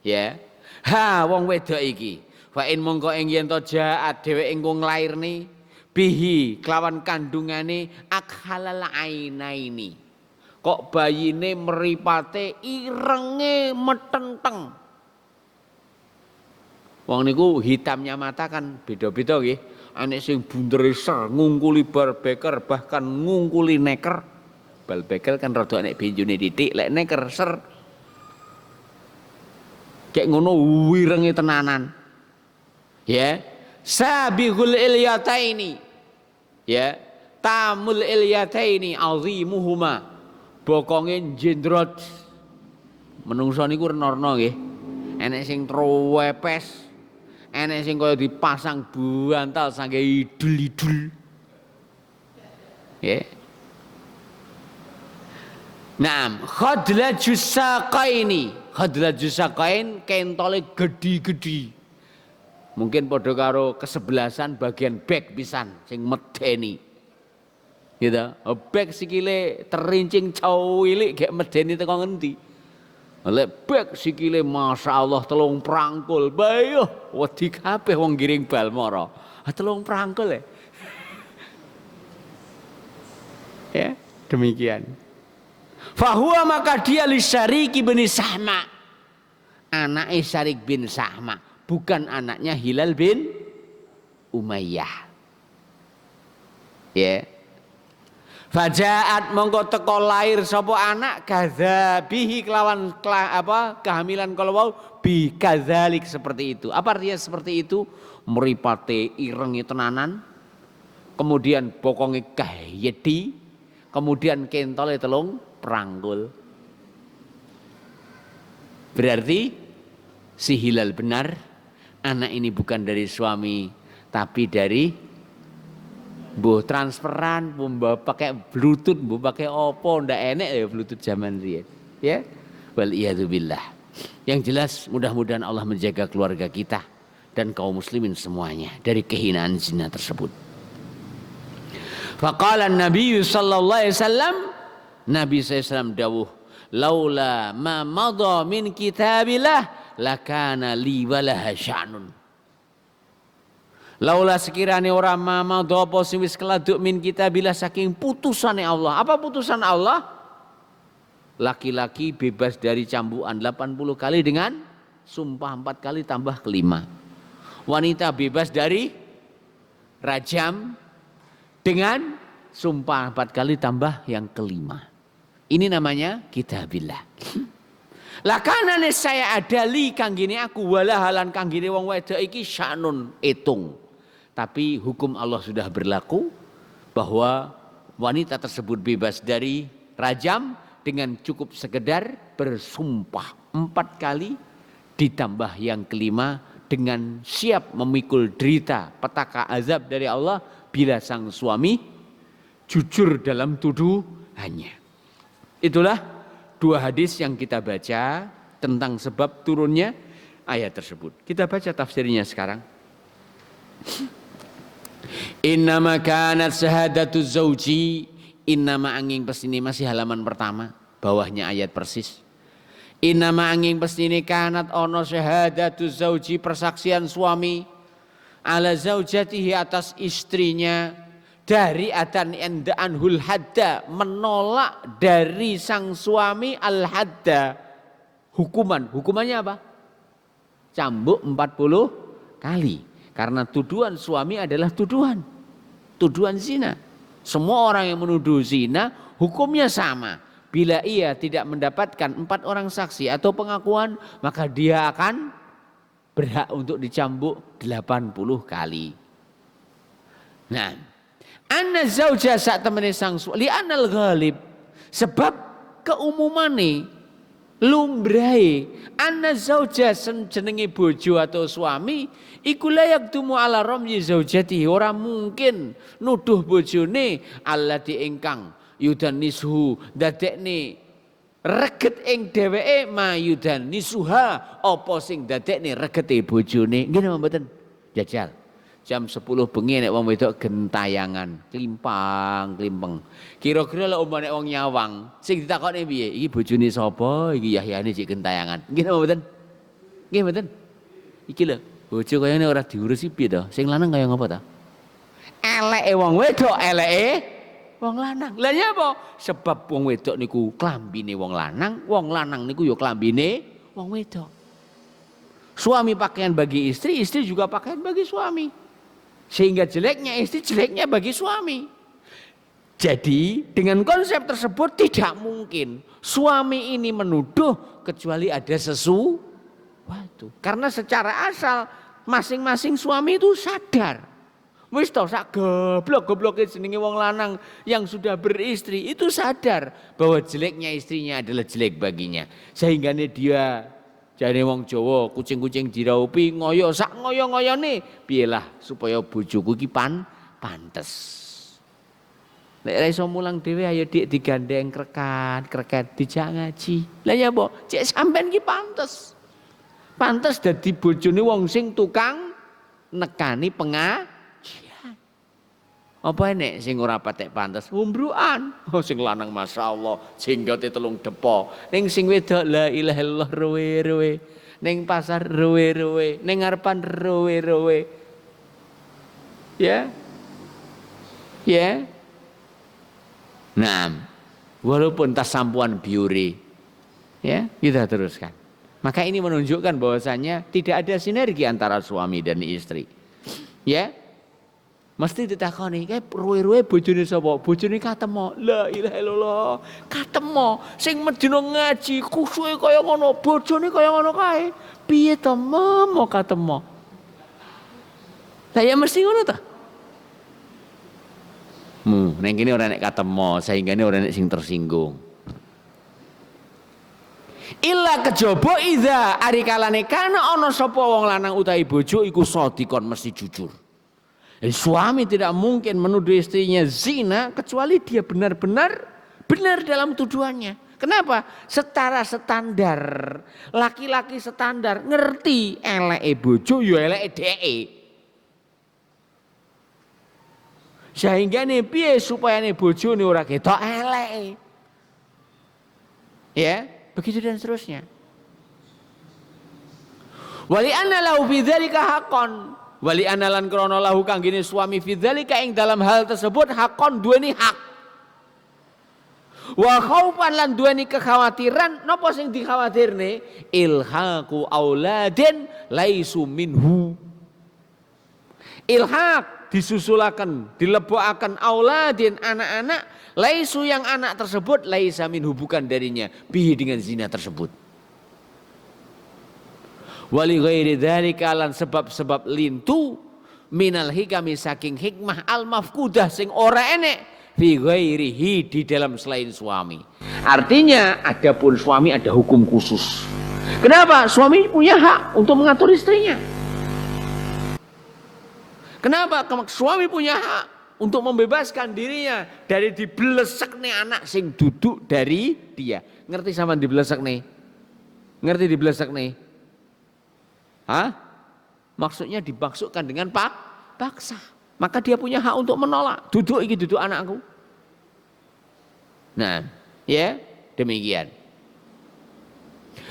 Ya. Ha wong wedok iki fa in mongko ing yen to jaat dheweke engko nglairni bihi kelawan kandungane akhalal ainaini, kok bayine mripate irenge metenteng. Wong niku hitamnya mata kan beda-beda nggih, ana sing bundere ser ngungkuli barbeker bahkan ngungkuli neker. Bal bekel kan rada nek benjone titik, lek neker ser kayak ngono wirenge tenanan. Ya, sabighul ilyataini, ya, tamul ilyataini azimuhuma, bokonge jendrot. Menungso niku renorno nggih, enek sing trowepes, enek sing kaya dipasang bantal sangge idul-idul. Ya. Naam, khadlajus saqaini, khadlajus saqain kentole gedhi-gedhi. Mungkin padha karo kesebelasan bagian back pisan sing medeni. Gitu. Back sikile terincing cawilik gek medeni teko ngendi. Lek back sikile masyaallah telung prangkul. Bayo wedi kabeh wong giring bal mara. Telung prangkul ya. Ya, demikian. Fahuwa maka dia li Syariki bin Sahma. Anake Syarik bin Sahma, bukan anaknya Hilal bin Umayyah. Ya. Fajaat mongko teko lair sapa anak kadzabihi kelawan kehamilan kalau wau bi kadzalik seperti itu. Apa artinya seperti itu? Mripate irenge tenanan. Kemudian bokonge kahyedi, kemudian kentole telung prangkul. Berarti si Hilal benar, anak ini bukan dari suami tapi dari mbuh transferan, mbuh pakai bluetooth, mbuh pakai opo, ndak enek ya bluetooth zaman riyen. Ya. Wal iyadzubillah. Yang jelas mudah-mudahan Allah menjaga keluarga kita dan kaum muslimin semuanya dari kehinaan zina tersebut. Faqala Nabi sallallahu alaihi wasallam, Nabi SAW dawuh, laula ma madha min kitabillah lakana li walaha sya'nun. Laula sekirane ora mamadha apa sing wis keladuk min kita bila saking putusane Allah. Apa putusan Allah? Laki-laki bebas dari cambukan 80 kali dengan sumpah 4 kali tambah kelima. Wanita bebas dari rajam dengan sumpah 4 kali tambah yang kelima. Ini namanya kitabillah. Lah kanane saya adali kanggene aku walahalan kanggene wong wedok iki syanun etung. Tapi hukum Allah sudah berlaku bahwa wanita tersebut bebas dari rajam dengan cukup sekedar bersumpah 4 kali ditambah yang kelima dengan siap memikul derita petaka azab dari Allah bila sang suami jujur dalam tuduhannya. Itulah 2 hadis yang kita baca tentang sebab turunnya ayat tersebut. Kita baca tafsirnya sekarang. Innama kanat syahadatu zauji, innama angin pesini masih halaman pertama, bawahnya ayat persis. Innama angin pesini kanat ono syahadatu zauji, persaksian suami ala zaujatihi atas istrinya dari adan anhul hadda, menolak dari sang suami al hadda, hukumannya apa? Cambuk 40 kali. Karena tuduhan suami adalah tuduhan zina. Semua orang yang menuduh zina hukumnya sama. Bila ia tidak mendapatkan 4 orang saksi atau pengakuan, maka dia akan berhak untuk dicambuk 80 kali. Nah, anna zauja sak temene sang suami li anal ghalib, sebab keumumane lumrahe anna zauja jenenge bojo atau suami iku layak tumu ala ramyi zaujati, ora mungkin nuduh bojone allati ingkang yudan nisuhu dadekne reget ing dheweke mayudan nisuha apa sing dadekne regete bojone. Nggih mboten jajal jam 10 bengi nek wong wedok gentayangan klimpang-klimpeng. Kira-kira lek umpama nek wong nyawang sing ditakoni piye? Iki bojone sapa? Iki Yahyane cek gentayangan. Nggih napa mboten? Nggih mboten. Iki lho, bojo kayane ora diurusi piye to? Sing lanang kaya ngapa ta? Eleke wong wedok, eleke wong lanang. Lah nyapa? Sebab wong wedok niku klambine wong lanang niku ya klambine wong wedok. Suami pakaian bagi istri, istri juga pakaian bagi suami. Sehingga jeleknya istri, jeleknya bagi suami. Jadi dengan konsep tersebut tidak mungkin suami ini menuduh kecuali ada sesuatu. Karena secara asal masing-masing suami itu sadar. Wis tau sak goblok-gobloke jenenge wong lanang yang sudah beristri itu sadar bahwa jeleknya istrinya adalah jelek baginya. Sehingga dia jane wong Jawa kucing-kucing diraupi ngoyo sak ngoyo-ngoyone piyelah supaya bojoku iki pantes. Nek ora iso mulang dhewe ayo dik digandeng kreket dijak ngaji. Lah ya mbok cek sampean iki pantes. Pantes dadi bojone wong sing tukang nekani pengajian. Apa enek sing ora patek pantes? Umbrukan. Oh sing lanang masyaallah jenggote 3 depo. Ning sing wedok la ilaha illallah ruwe-ruwe. Ning pasar ruwe-ruwe, ning ngarepan ruwe-ruwe. Ya. Ya. Nah, walaupun tasampuan biuri. Ya, kita teruskan. Maka ini menunjukkan bahwasanya tidak ada sinergi antara suami dan istri. Ya. Mesti ditakoni, kae ruwe-ruwe bojone sapa? Bojone katemo. La ilaha illallah. Katemo sing medina ngaji kusuke kaya ngono, bojone kaya ngono kae. Piye to momo katemo? Lah ya mesti ngono ta? Neng kene ora nek katemo, saingane ora nek sing tersinggung. Illa kejaba idza ari kalane kana ana sapa wong lanang utahe bojo iku sadikon mesti jujur. Suami tidak mungkin menuduh istrinya zina kecuali dia benar-benar benar dalam tuduhannya. Kenapa? Setara standar. Laki-laki standar ngerti eleke bojo ya eleke dheke. Sehingga nih piye supaya nih bojone ora ketok eleke. Ya, begitu dan seterusnya. Wali anna lahu bidzalika haqqan. Wali analan krana lahu kanggene suami fidzalika ing dalam hal tersebut hakon duweni hak. Wa khaufan lan duweni kekhawatiran napa sing dikhawatirne ilhaqu auladin laisu minhu. Ilhaq disusulaken, dilebokaken auladin anak-anak laisu yang anak tersebut laisa minhu bukan darinya bihi dengan zina tersebut. Wali ghairi dzalika lan sebab-sebab lintu minal hikami saking hikmah al mafkudah sing ora enek fi ghairihi di dalam selain suami. Artinya adapun suami ada hukum khusus. Kenapa? Suami punya hak untuk mengatur istrinya. Kenapa? Suami punya hak untuk membebaskan dirinya dari dibelesek nih anak sing duduk dari dia. Ngerti sama dibelesek nih? Ngerti dibelesek nih? Hah? Maksudnya dimaksudkan dengan paksa. Maka dia punya hak untuk menolak. Duduk iki duduk anakku. Nah, ya demikian.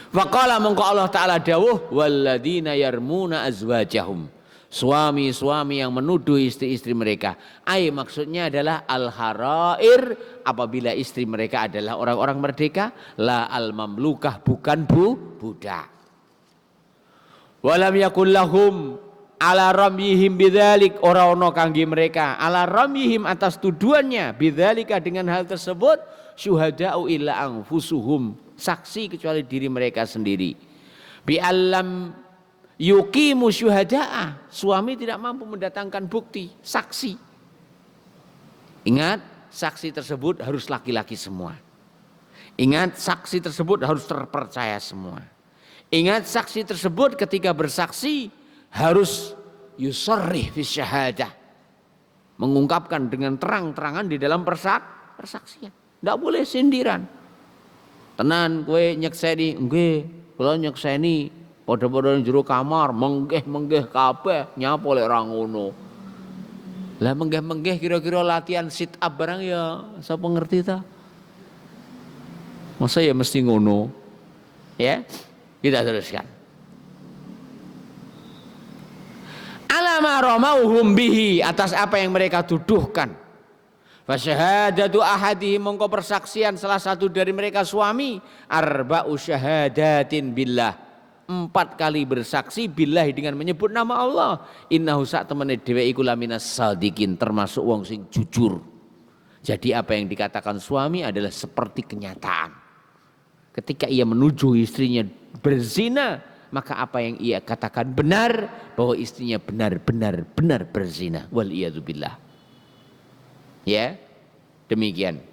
Faqala mongko Allah Ta'ala dawuh walladzina yarmuna azwajahum. Suami-suami yang menuduh istri-istri mereka. Maksudnya adalah al-harair apabila istri mereka adalah orang-orang merdeka. La al-mamlukah bukan budak. Walam yakul lahum ala ramyihim bidzalik ora ono kangge mereka ala ramyihim atas tuduhannya bidzalika dengan hal tersebut syuhada'u illa anfusuhum saksi kecuali diri mereka sendiri bi alam yuqimu syuhada'a suami tidak mampu mendatangkan bukti saksi. Ingat saksi tersebut harus laki-laki semua. Ingat saksi tersebut harus terpercaya semua. Ingat saksi tersebut ketika bersaksi harus yusarrih fi syahadah mengungkapkan dengan terang-terangan di dalam persaksian. Tidak boleh sindiran. Tenan kowe nyekseni nggih kula nyekseni padha-padha jero kamar menggeh kabeh nyapa lek ra ngono. Lah menggeh kira-kira latihan sit up barang ya sapa ngerti ta? Masa ya mesti ngono. Ya. Kita teruskan. Alama ramauhum bihi atas apa yang mereka tuduhkan. Fasyahadatu ahadihim mongko persaksian salah satu dari mereka suami arba'u syahadatin billah 4 kali bersaksi billahi dengan menyebut nama Allah. Innahu sak temene dhewe iku laminas sadiqin termasuk wong sing jujur. Jadi apa yang dikatakan suami adalah seperti kenyataan. Ketika ia menuduh istrinya berzina, maka apa yang ia katakan benar bahwa istrinya benar berzina. Wal iyadzubillah. Ya, demikian.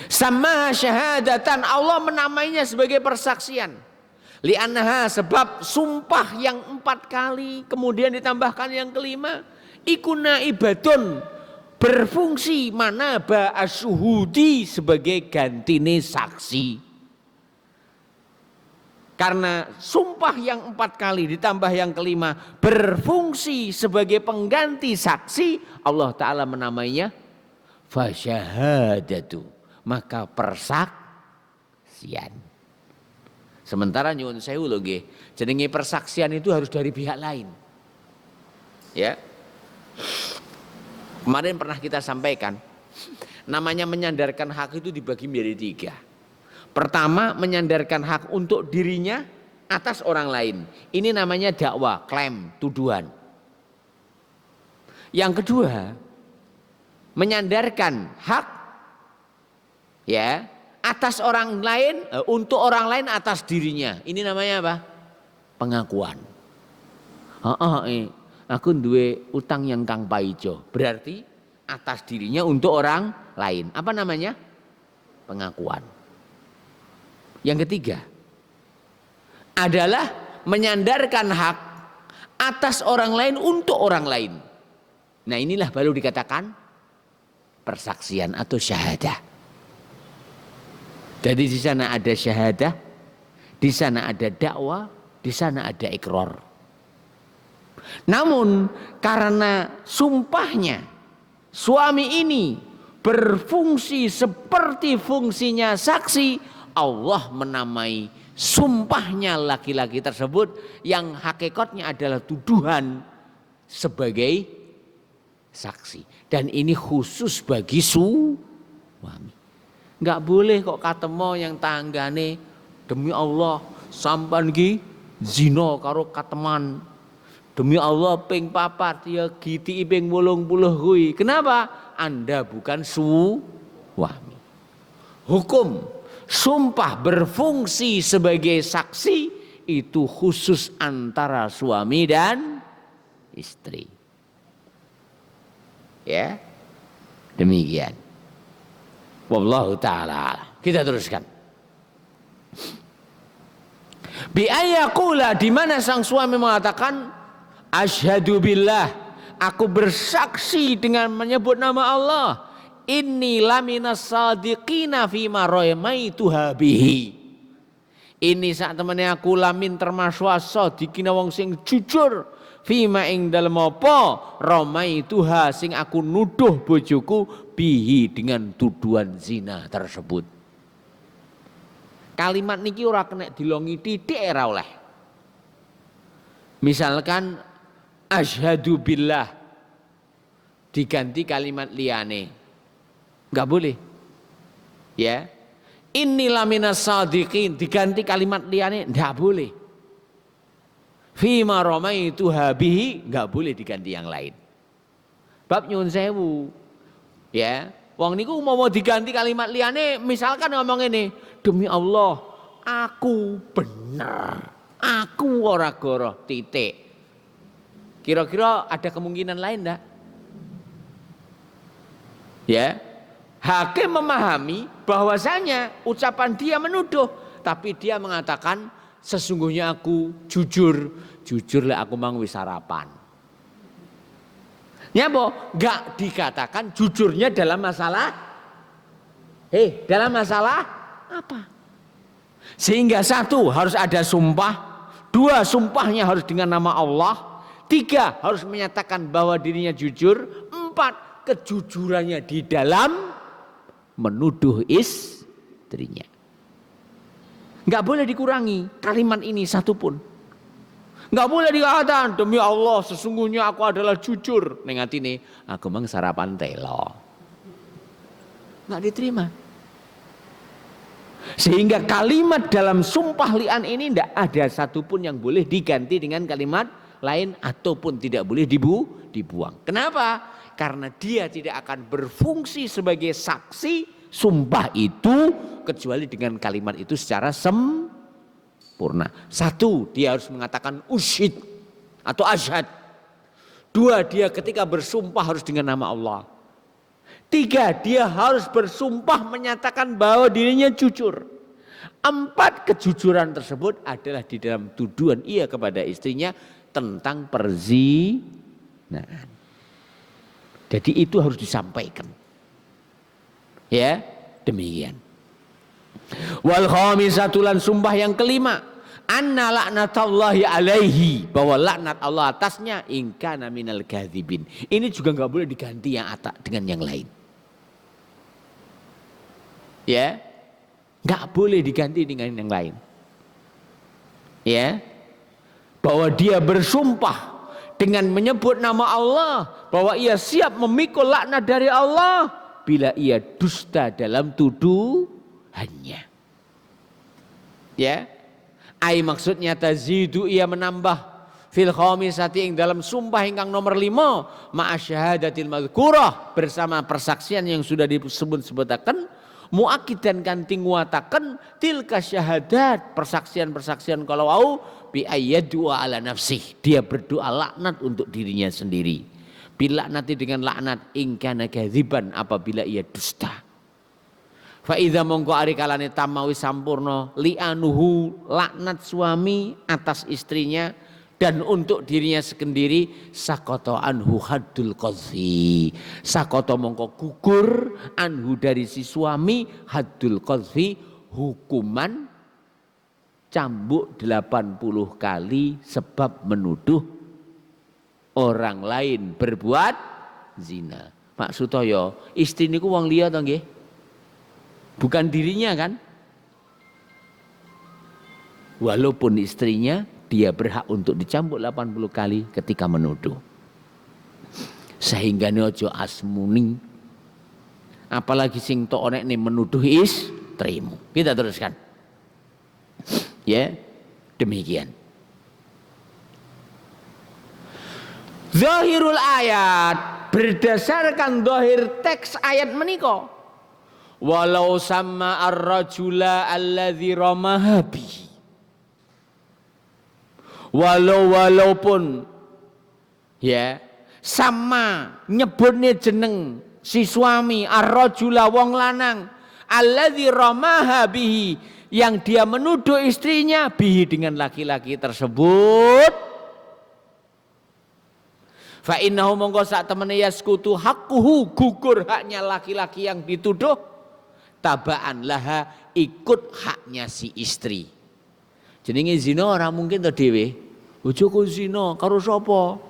Sama syahadatan Allah menamainya sebagai persaksian. Li'annaha sebab sumpah yang 4 kali kemudian ditambahkan yang kelima ikuna ibadun berfungsi manaba asyuhudi sebagai gantine saksi. Karena sumpah yang 4 kali ditambah yang kelima berfungsi sebagai pengganti saksi, Allah Ta'ala menamainya fasyahadatu, maka persaksian. Sementara nyuwun sewu lho nggih, jenenge persaksian itu harus dari pihak lain. Ya. Kemarin pernah kita sampaikan, namanya menyandarkan hak itu dibagi menjadi 3. Pertama, menyandarkan hak untuk dirinya atas orang lain. Ini namanya dakwah, klaim, tuduhan. Yang kedua, menyandarkan hak ya atas orang lain untuk orang lain atas dirinya. Ini namanya apa? Pengakuan. Aku duwe utang yang kang paijo. Berarti atas dirinya untuk orang lain. Apa namanya? Pengakuan. Yang ketiga adalah menyandarkan hak atas orang lain untuk orang lain. Nah, inilah baru dikatakan persaksian atau syahadah. Jadi di sana ada syahadah, di sana ada dakwah, di sana ada ikrar. Namun karena sumpahnya suami ini berfungsi seperti fungsinya saksi, Allah menamai sumpahnya laki-laki tersebut yang hakikatnya adalah tuduhan sebagai saksi. Dan ini khusus bagi suami. Enggak boleh kok katemo yang tanggane, demi Allah sampan ki zina karo kateman. Demi Allah ping papat ya giti ping 80 kuwi. Kenapa? Anda bukan suami. Hukum sumpah berfungsi sebagai saksi itu khusus antara suami dan istri. Ya. Demikian. Wallahu ta'ala. Kita teruskan. Bi ayaqula, di mana sang suami mengatakan asyhadu billah, aku bersaksi dengan menyebut nama Allah, inni laminas sadiqina fima ramaituha bihi. Ini sak temene aku lamin termasuk as-sadiqina wong sing jujur fima ing dalem apa ramaituha sing aku nuduh bojoku bihi dengan tuduhan zina tersebut. Kalimat niki ora kena dilongi titik ora oleh. Misalkan asyhadu billah diganti kalimat liyane. Enggak boleh. Ya. Innilah minas sadiqin diganti kalimat liyane enggak boleh. Fima ramaituha bihi enggak boleh diganti yang lain. Bab nyuwun sewu. Ya, wong niku mau diganti kalimat liyane, misalkan ngomong ini, demi Allah, aku benar, aku ora goroh titik. Kira-kira ada kemungkinan lain enggak? Ya, hakim memahami bahwasanya ucapan dia menuduh, tapi dia mengatakan sesungguhnya aku jujur lah aku mang wis sarapan. Nyapa? Enggak dikatakan jujurnya dalam masalah dalam masalah apa? Sehingga satu harus ada sumpah, dua sumpahnya harus dengan nama Allah, tiga harus menyatakan bahwa dirinya jujur, empat kejujurannya di dalam menuduh istrinya. Enggak boleh dikurangi kalimat ini satu pun. Enggak boleh dikatakan demi Allah sesungguhnya aku adalah jujur. Ning atine aku mang sarapan telo. Enggak diterima. Sehingga kalimat dalam sumpah li'an ini tidak ada satupun yang boleh diganti dengan kalimat lain ataupun tidak boleh dibuang. Kenapa? Karena dia tidak akan berfungsi sebagai saksi sumpah itu kecuali dengan kalimat itu secara sempurna. Satu, dia harus mengatakan usyid atau asyhad. Dua, dia ketika bersumpah harus dengan nama Allah. Tiga, dia harus bersumpah menyatakan bahwa dirinya jujur. Empat, kejujuran tersebut adalah di dalam tuduhan ia kepada istrinya tentang perzinahan. Jadi itu harus disampaikan. Ya, demikian. Wal khamisatu lan sumpah yang kelima, anna laknatallahi alaihi, bahwa laknat Allah atasnya in kana minal kadzibin. Ini juga enggak boleh diganti yang atak dengan yang lain. Ya. Enggak boleh diganti dengan yang lain. Ya. Bahwa dia bersumpah dengan menyebut nama Allah, bahwa ia siap memikul laknat dari Allah bila ia dusta dalam tuduhannya. Ya. Ai maksudnya tazidu, ia menambah fil khamisati ing dalam sumpah ingkang nomor 5 ma'a syahadatil mazkurah, bersama persaksian yang sudah disebut-sebutaken, muakidan kanthi nguataken tilka syahadat, persaksian-persaksian kalau au bi ayyadu ala nafsih, dia berdoa laknat untuk dirinya sendiri. Bila nanti dengan laknat in kana kadziban, apabila ia dusta. Fa idza mongko ari kalane tamawi sampurna li'anuhu, laknat suami atas istrinya dan untuk dirinya sendiri, sakoto anhu haddul qadhi, sakoto mongko gugur anhu dari si suami haddul qadhi, hukuman cambuk 80 kali sebab menuduh orang lain berbuat zina. Pak Sutoyo, istri niku wong liya to nggih? Bukan dirinya kan? Walaupun istrinya, dia berhak untuk dicambuk 80 kali ketika menuduh. Sehingga ojo asmuni, apalagi sing tok nek menuduh istrimu. Kita teruskan. Ya, demikian. Zahirul ayat, berdasarkan zahir teks ayat menika, walau sama ar-rajula alladzi ramaha bihi, walaupun ya sama nyebutnya jeneng si suami ar-rajula wong lanang alladzi ramaha bihi, yang dia menuduh istrinya bihi dengan laki-laki tersebut, fa innahu mongko sak temene yaskutu haqquhu, gugur haknya laki-laki yang dituduh, tabaan laha, ikut haknya si istri. Jenenge zina ora mungkin to dhewe. Bojoku zina karo sapa?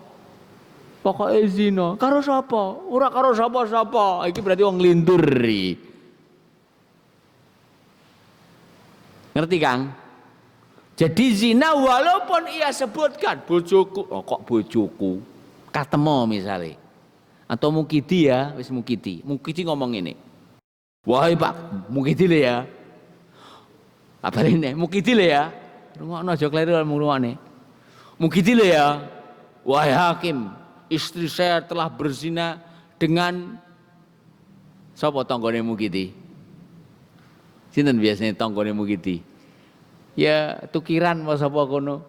Pokoke zina karo sapa? Ora karo sapa-sapa. Iki berarti wong linduri. Ngerti Kang? Jadi zina walaupun ia sebutkan bojoku, oh kok bojoku? Katemo misalnya. Atau Mukidi ya, wis Mukidi. Mukidi ngomong ini. Wahai Pak, Mukidi le ya. Apa ini? Mukidi le ya. Rungokno aja kleru ngomongane. Mukidi le ya. Wahai hakim, istri saya telah berzina dengan sapa tanggane Mukidi? Sinten biasanya tanggane Mukidi? Ya tukiran apa sapa kono.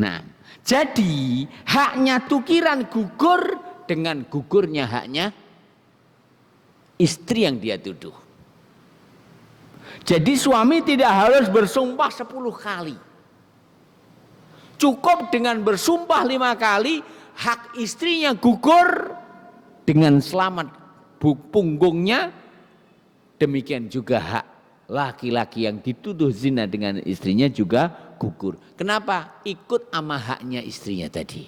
Nah, jadi haknya tukiran gugur dengan gugurnya haknya istri yang dia tuduh. Jadi suami tidak harus bersumpah 10 kali. Cukup dengan bersumpah 5 kali, hak istrinya gugur dengan selamat punggungnya. Demikian juga hak laki-laki yang dituduh zina dengan istrinya juga gugur. Kenapa? Ikut ama haknya istrinya tadi.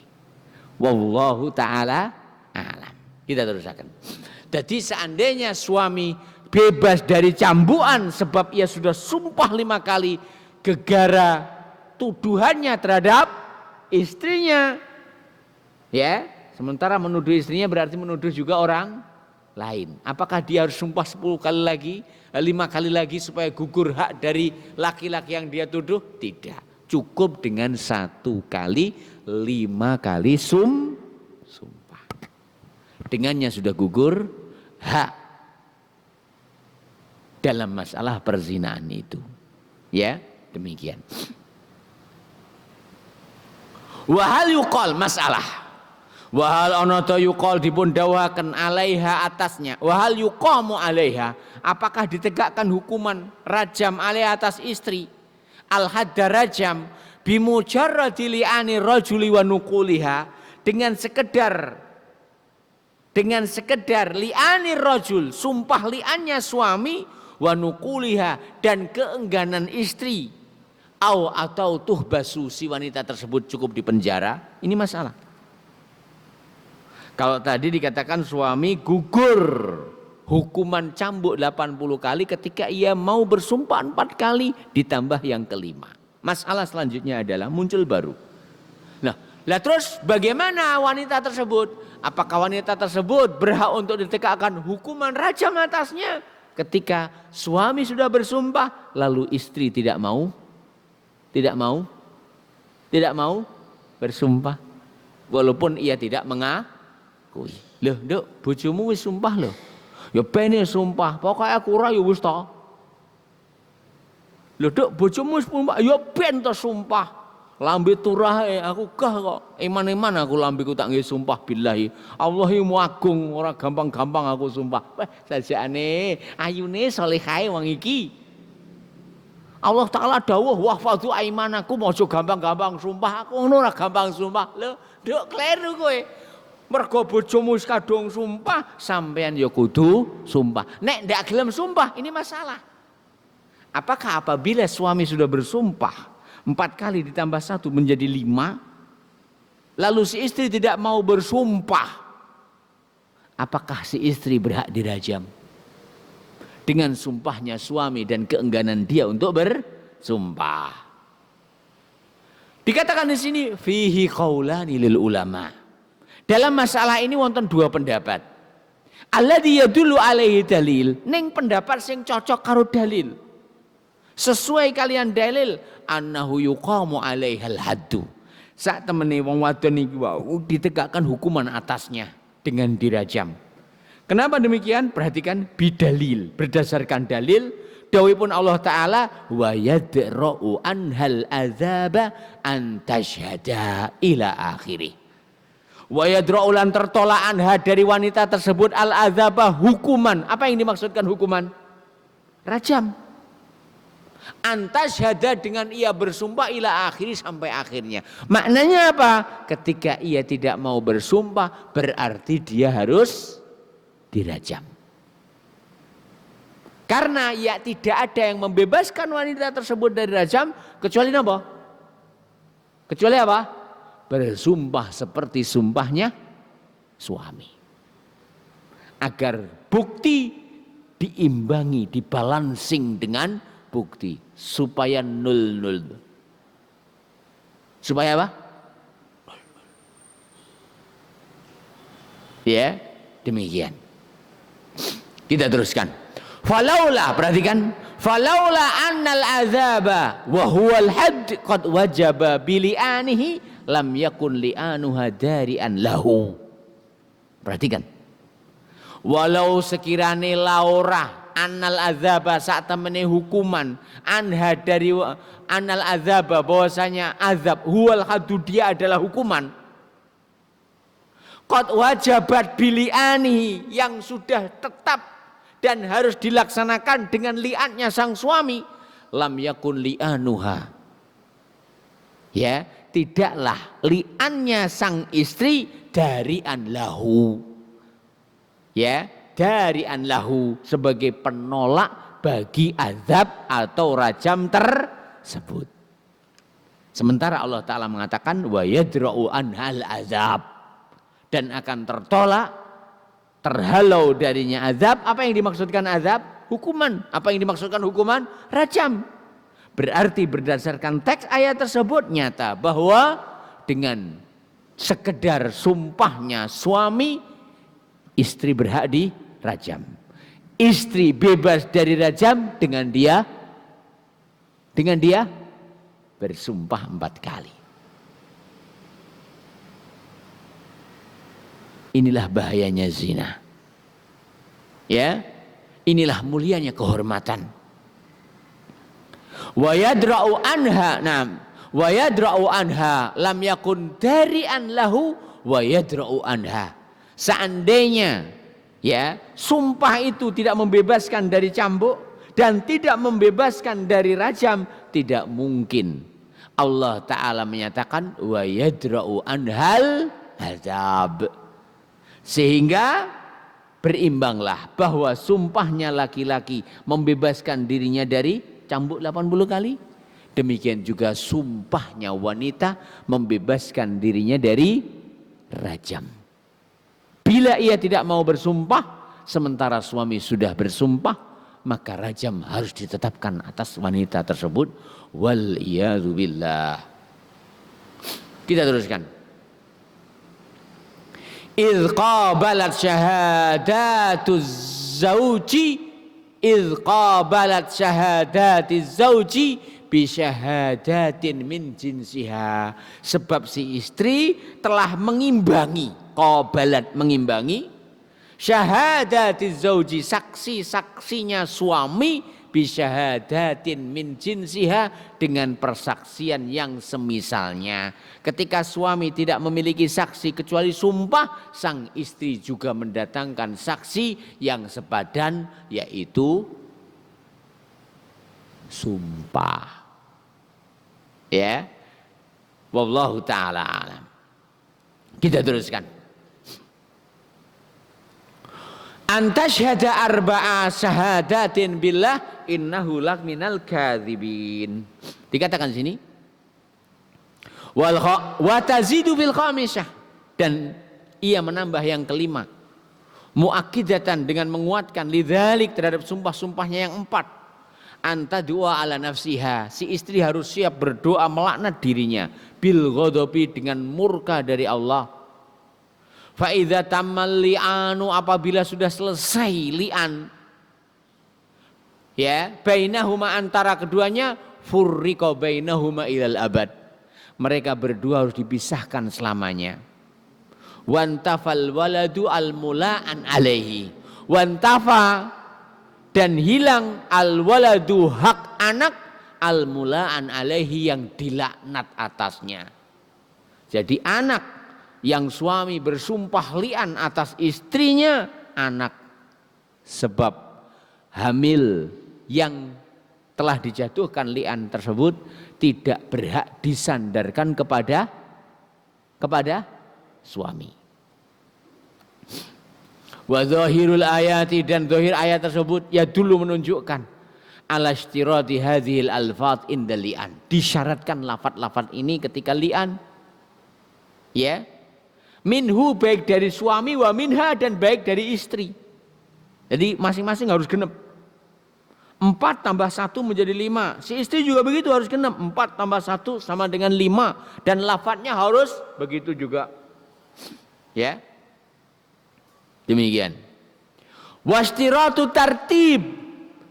Wallahu ta'ala alam. Kita teruskan. Jadi seandainya suami bebas dari cambukan sebab ia sudah sumpah 5 kali gegara tuduhannya terhadap istrinya, ya, sementara menuduh istrinya berarti menuduh juga orang lain. Apakah dia harus sumpah 10 kali lagi, 5 kali lagi supaya gugur hak dari laki-laki yang dia tuduh? Tidak. Cukup dengan 1 kali, 5 kali sumpah. Dengannya sudah gugur hak dalam masalah perzinaan itu. Ya, demikian. Wahal yuqal masalah. Wahal ana ta yuqal dipun dawuhaken alaiha atasnya. Wahal yuqamu alaiha, apakah ditegakkan hukuman rajam alaiha atas istri? Al hadda rajam bimujarradi li'ani rajuli wa nuquliha, dengan sekedar li'ani rajul, sumpah li'annya suami, wa nuquliha, dan keengganan istri, atau tuhbasu, si wanita tersebut cukup dipenjara. Ini masalah. Kalau tadi dikatakan suami gugur hukuman cambuk 80 kali ketika ia mau bersumpah 4 kali ditambah yang kelima. Masalah selanjutnya adalah muncul baru. Lah terus bagaimana wanita tersebut? Apakah wanita tersebut berhak untuk ditegakkan hukuman rajam atasnya ketika suami sudah bersumpah lalu istri tidak mau bersumpah walaupun ia tidak mengakui? Loh, Duk, bojomu wis sumpah loh. Ya bene sumpah, pokoknya aku ora ya wis to. Loh, Duk, bojomu wis sumpah, ya ben to sumpah. Lambe turah aku gah kok. Iman-iman aku lambeku tak nggih sumpah billahi. Allahimu agung, ora gampang-gampang aku sumpah. Sajane ayune salehah wong iki. Allah Ta'ala dawuh wahfadzu aimanakum, aja gampang-gampang sumpah. Aku ngono ora gampang sumpah. Lho, Duk, kleru kowe. Mergo bojomu wis kadung sumpah, sampean ya kudu sumpah. Nek ndak gelem sumpah, ini masalah. Apakah apabila suami sudah bersumpah 4 kali ditambah 1 menjadi 5, lalu si istri tidak mau bersumpah, apakah si istri berhak dirajam? Dengan sumpahnya suami dan keengganan dia untuk bersumpah. Dikatakan di sini fihi qaulani lil ulama. Dalam masalah ini wonten dua pendapat. Alladzi yadullu alaihi dalil, ning pendapat sing cocok karo dalil. Sesuai kalian dalil annahu yuqamu alaihal haddu. Sak temene wong wadon iki wau ditegakkan hukuman atasnya dengan dirajam. Kenapa demikian? Perhatikan bidalil, berdasarkan dalil dawuhipun Allah taala wa yadra'u anhal adzaba an tashhada ila akhirih. Wa yadra'u lan tertolak anha dari wanita tersebut al adzaba hukuman. Apa yang dimaksudkan hukuman? Rajam. Antasyhada dengan ia bersumpah ila akhiri sampai akhirnya. Maknanya apa? Ketika ia tidak mau bersumpah berarti dia harus dirajam. Karena ya tidak ada yang membebaskan wanita tersebut dari rajam kecuali apa? Kecuali apa? Bersumpah seperti sumpahnya suami. Agar bukti diimbangi, dibalancing dengan bukti supaya nul. Supaya apa? Ya, demikian. Kita teruskan. Falaula, perhatikan, falaula annal azaba wa huwal hadd qad wajaba bili'anihi lam yakun li'anuha dari'an lahu. Perhatikan. Walau sekirane laura annal azaba saat temene hukuman anha dari annal azaba bahwasanya azab huwal haddu dia adalah hukuman qad wajabat bili'anihi yang sudah tetap dan harus dilaksanakan dengan li'annya sang suami lam yakun li'anuha ya tidaklah li'annya sang istri dari'an lahu ya dari'an lahu sebagai penolak bagi azab atau rajam tersebut. Sementara Allah Ta'ala mengatakan wa yadra'u anhal azab dan akan tertolak terhalau darinya azab. Apa yang dimaksudkan azab? Hukuman. Apa yang dimaksudkan hukuman? Rajam. Berarti berdasarkan teks ayat tersebut nyata bahwa dengan sekedar sumpahnya suami istri berhak dirajam. Istri bebas dari rajam dengan dia bersumpah 4 kali. Inilah bahayanya zina. Ya, inilah mulianya kehormatan. Wa yadra'u anha, wa yadra'u anha lam yakun dari'an lahu wa yadra'u anha. Seandainya ya, sumpah itu tidak membebaskan dari cambuk dan tidak membebaskan dari rajam, tidak mungkin Allah Ta'ala menyatakan wa yadra'u anhal azab. Sehingga berimbanglah bahwa sumpahnya laki-laki membebaskan dirinya dari cambuk 80 kali. Demikian juga sumpahnya wanita membebaskan dirinya dari rajam. Bila ia tidak mau bersumpah sementara suami sudah bersumpah, maka rajam harus ditetapkan atas wanita tersebut. Wal iyadzu billah. Kita teruskan. Idz qabalat syahadatuz zauji bi syahadatin min jinsiha. Sebab si istri telah mengimbangi, qabalat mengimbangi, syahadatiz zauji saksi-saksinya suami bi syahadatin min jinsiha dengan persaksian yang semisalnya. Ketika suami tidak memiliki saksi kecuali sumpah, sang istri juga mendatangkan saksi yang sepadan yaitu sumpah. Ya. Wallahu taala alam. Kita teruskan. Antashhada arba'a syahadatin billah innahu minal kadzibin. Dikatakan sini wa tazidu bil khamisah, dan ia menambah yang kelima muakkidatan dengan menguatkan lidzalik terhadap sumpah-sumpahnya yang 4 anta doa ala nafsiha, si istri harus siap berdoa melaknat dirinya bil ghadabi, dengan murka dari Allah. Fa idza tammal li'anu, apabila sudah selesai li'an, ya, bainahuma, antara keduanya, furriqa bainahuma ilal abad, mereka berdua harus dipisahkan selamanya. Wantafal waladu al mula'an alaihi, wantafa, dan hilang al waladu, hak anak, al mula'an alaihi, yang dilaknat atasnya. Jadi anak yang suami bersumpah li'an atas istrinya, anak sebab hamil yang telah dijatuhkan li'an tersebut tidak berhak disandarkan kepada suami. Wa zahirul ayati, dan zahir ayat tersebut ya dulu menunjukkan ala istirati hadhil alfat inda li'an, disyaratkan lafaz-lafaz ini ketika li'an, ya, minhu, baik dari suami, wa minha, dan baik dari istri. Jadi masing-masing harus genep. 4 tambah 1 menjadi 5. Si istri juga begitu, harus genep. 4 tambah 1 sama dengan 5, dan lafadznya harus begitu juga, ya. Demikian. Wastiratu tartib,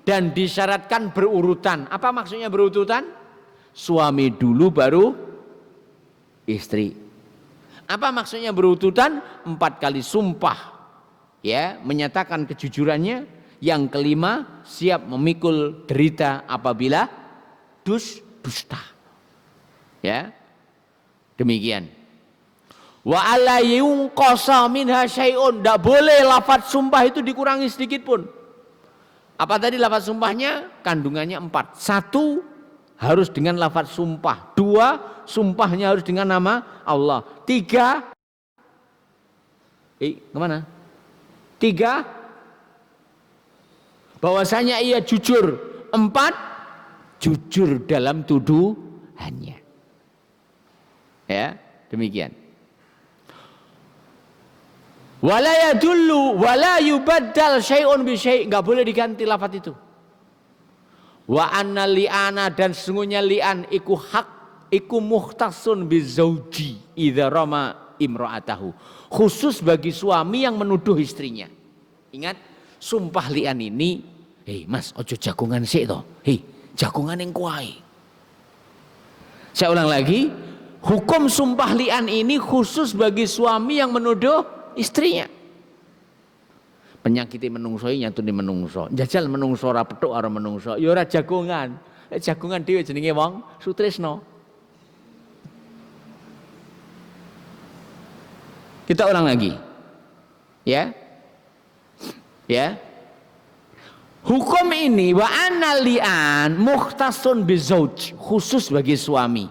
dan disyaratkan berurutan. Apa maksudnya berurutan? Suami dulu baru istri. Apa maksudnya berurutan? 4 kali sumpah, ya, menyatakan kejujurannya. Yang kelima, siap memikul derita apabila dusta. Ya. Demikian. Wa ala yunqasa minha syai'un, tidak boleh lafaz sumpah itu dikurangi sedikit pun. Apa tadi lafaz sumpahnya? Kandungannya 4. 1 harus dengan lafaz sumpah. 2 sumpahnya harus dengan nama Allah. 3 kemana? 3 bahwasanya ia jujur. 4 jujur dalam tuduhannya. Ya, demikian. Wala yadullu wala yubaddal syai'un bi syai', enggak boleh diganti lafaz itu. Wa anna li'ana, dan sesungguhnya li'an iku hak, iku mukhtasun bizauji idza rama imra'atahu, khusus bagi suami yang menuduh istrinya. Ingat, sumpah li'an ini, mas ojo jagongan sik to, jagongan yang kuai. Saya ulang lagi, hukum sumpah li'an ini khusus bagi suami yang menuduh istrinya. Penyakit menungso nyatune menungso, jajal menungso ora petuk karo menungso, ya ora jagongan. Jagongan dhewe jenenge wong sutresna. Kita ulang lagi. Ya. Ya. Hukum ini wa anna li'an mukhtasun bizauj, khusus bagi suami.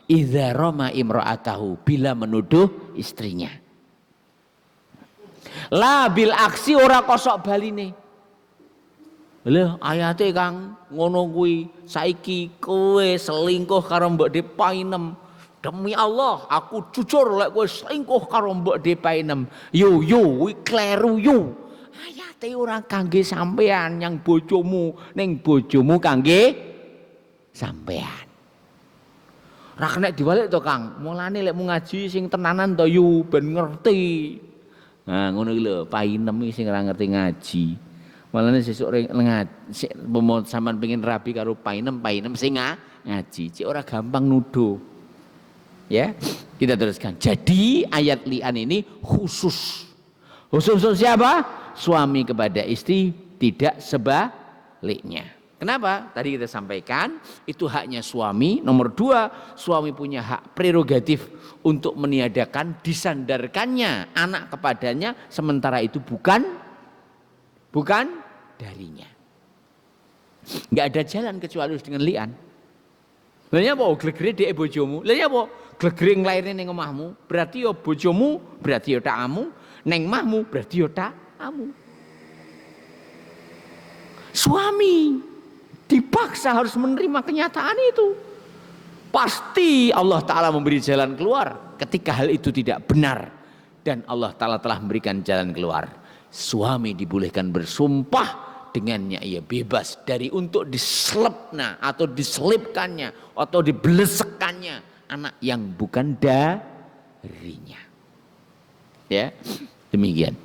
Idza rama imra'atahu, bila menuduh istrinya. La bil aksi, ora kosok baline. Lho ayate Kang ngono kuwi, saiki kowe selingkuh karo Mbok De Painem. Demi Allah aku jujur lek kowe selingkuh karo Mbok De Painem. Yo kuwi kleru yo. Ayate ora kangge sampean yang bojomu, ning bojomu kangge sampean. Ora kena diwalik to Kang. Mulane lek mu ngaji sing tenanan to yo ben ngerti. Nah ngono iki lho, painem iki sing ora ngerti ngaji. Malane sesuk ngaji sampean pengin rabi karo painem sing ngaji. Cek ora gampang nuduh. Ya, kita teruskan. Jadi ayat li'an ini khusus. Khusus siapa? Suami kepada istri, tidak sebaliknya. Kenapa? Tadi kita sampaikan itu haknya suami. Nomor 2, suami punya hak prerogatif untuk meniadakan disandarkannya anak kepadanya, sementara itu bukan darinya. Enggak ada jalan kecuali dengan li'an. Lha apa glegere dhek bojomu? Lha apa glegere nglairne ning omahmu? Berarti ya bojomu, berarti ya takmu, ning omahmu berarti ya takmu. Suami dipaksa harus menerima kenyataan itu. Pasti Allah Ta'ala memberi jalan keluar ketika hal itu tidak benar. Dan Allah Ta'ala telah memberikan jalan keluar. Suami dibolehkan bersumpah dengannya ia bebas dari untuk diselipnya atau diselipkannya atau dibelesekannya anak yang bukan darinya. Ya, demikian.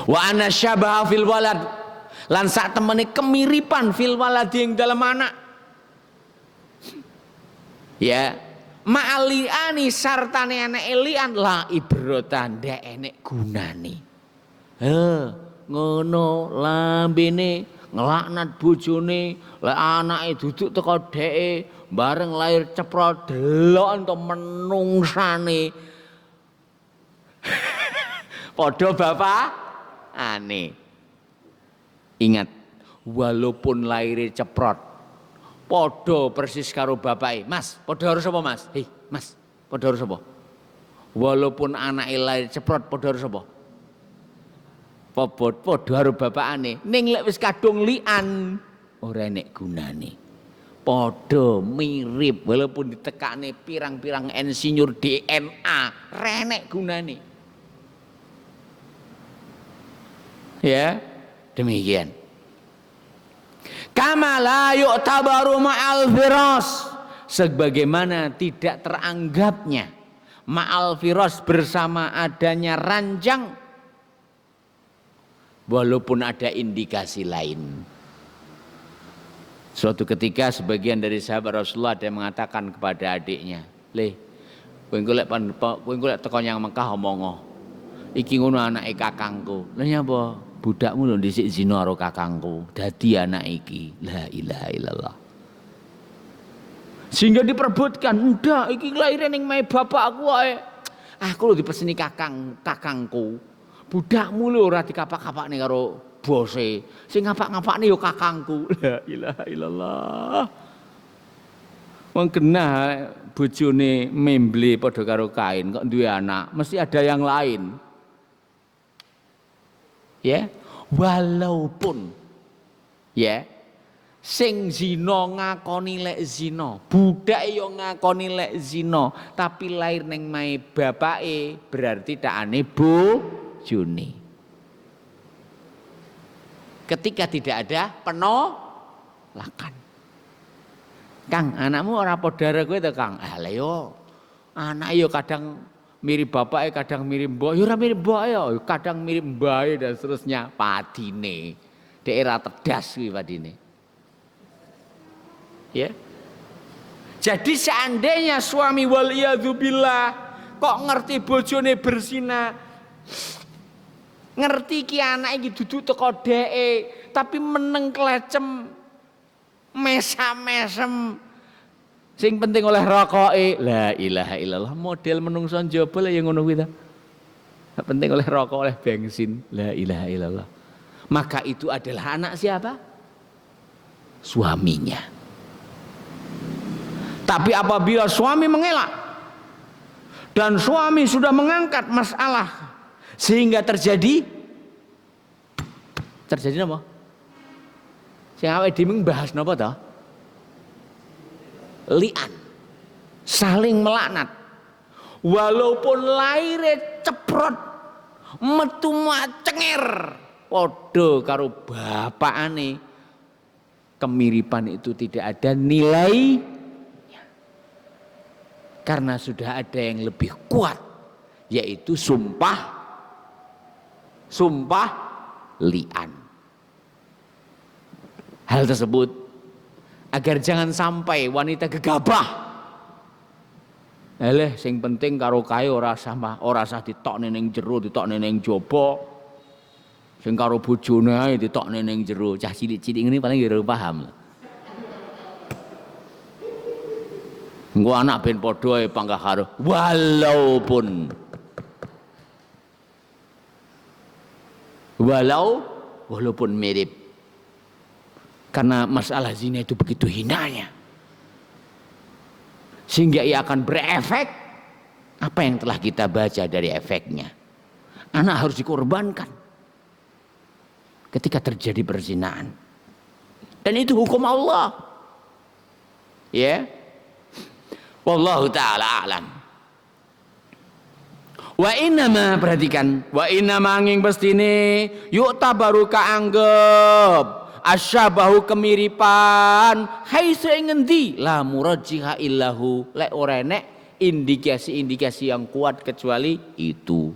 Wa ana syabaha fil walad, lan sak temene kemiripan fil walad yang dalam anak. Ya, ma'aliani sartane anak elian la ibrotan ndak enek gunane. Ngono lambene ngelaknat bojone, lek anake duduk teko dheke bareng lahir ceprot delok ento menungsane. Padha bapak aneh. Ingat, walaupun lahirnya ceprot, podo persis karo bapake. Mas, podo harus apa mas? Hei mas, podo harus apa? Walaupun anaknya lahir ceprot, podo harus apa? Podo harus bapakane. Ning lek wis kadung lian, ora enek gunane. Podo mirip, walaupun ditekane pirang-pirang insinyur DNA, renek gunane. Ya, demikian. Kama la yu'tabaru ma'al firas, sebagaimana tidak teranggapnya ma'al firas bersama adanya ranjang, walaupun ada indikasi lain. Suatu ketika sebagian dari sahabat Rasulullah ada yang mengatakan kepada adiknya, "Le, kowe engko lek teko nyang Mekah omongo. Iki ngono anake kakangku." Lha nyapa? Budakmu lho dhisik zina karo kakangku, dadi anak iki. La ilaha illallah. Sehingga diperebutkan, ndak iki laire ning mae bapakku wae. Aku lho dipeseni kakangku. Budakmu lho ora dikapak-kapakne karo bose. Sing ngapak-ngapakne yo kakangku. La ilaha illallah. Wong genah bojone memble padha karo kain kok duwe anak, mesti ada yang lain. Ya, walaupun ya sing zina ngakoni lek zina, budak yo ngakoni lek zina, tapi lahir ning mae bapake berarti takane bojone. Ketika tidak ada penolakan. Kang, anakmu ora padha karo kowe to, Kang? Ah, lha yo anak yo kadang mirip bapaknya, kadang mirip mbok, ya ora mirip mbok ya, kadang mirip mbae dan seterusnya. Padine daerah tedas kuwi padine. Ya. Jadi seandainya suami waliyadzubillah kok ngerti bojone berzina, ngerti ki anak iki duduk teko dheke, tapi meneng klecem mesam-mesem. Sing penting oleh rokoke, la ilaha illallah, model menungso njaba lah yang ngono kuwi ta. Penting oleh rokok, oleh bensin, la ilaha illallah. Maka itu adalah anak siapa? Suaminya. Tapi apabila suami mengelak dan suami sudah mengangkat masalah sehingga terjadi apa? Sing awake dhewe bahas napa ta? Lian, saling melaknat, walaupun lahirnya ceprot, metu cenger, podo karo bapakane, kemiripan itu tidak ada nilai, karena sudah ada yang lebih kuat, yaitu sumpah lian. Hal tersebut agar jangan sampai wanita gegabah. Sing penting karo kae ora sah ditokne ning jero, ditokne ning jaba. Sing karo bojone ae ditokne ning jero. Cah cilik-cilik ngene paling ya paham. Engko anak ben padha ae panggah karo walaupun mirip. Karena masalah zina itu begitu hinanya. Sehingga ia akan berefek apa yang telah kita baca dari efeknya. Anak harus dikorbankan ketika terjadi perzinahan. Dan itu hukum Allah. Ya. Wallahu ta'ala a'lam. Wa inama, perhatikan, wa inama angin pestine yuk tabaru kaanggep asyabahu kemiripan haitsu ngendi la murajjiha illahu lek ora enek indikasi-indikasi yang kuat kecuali itu.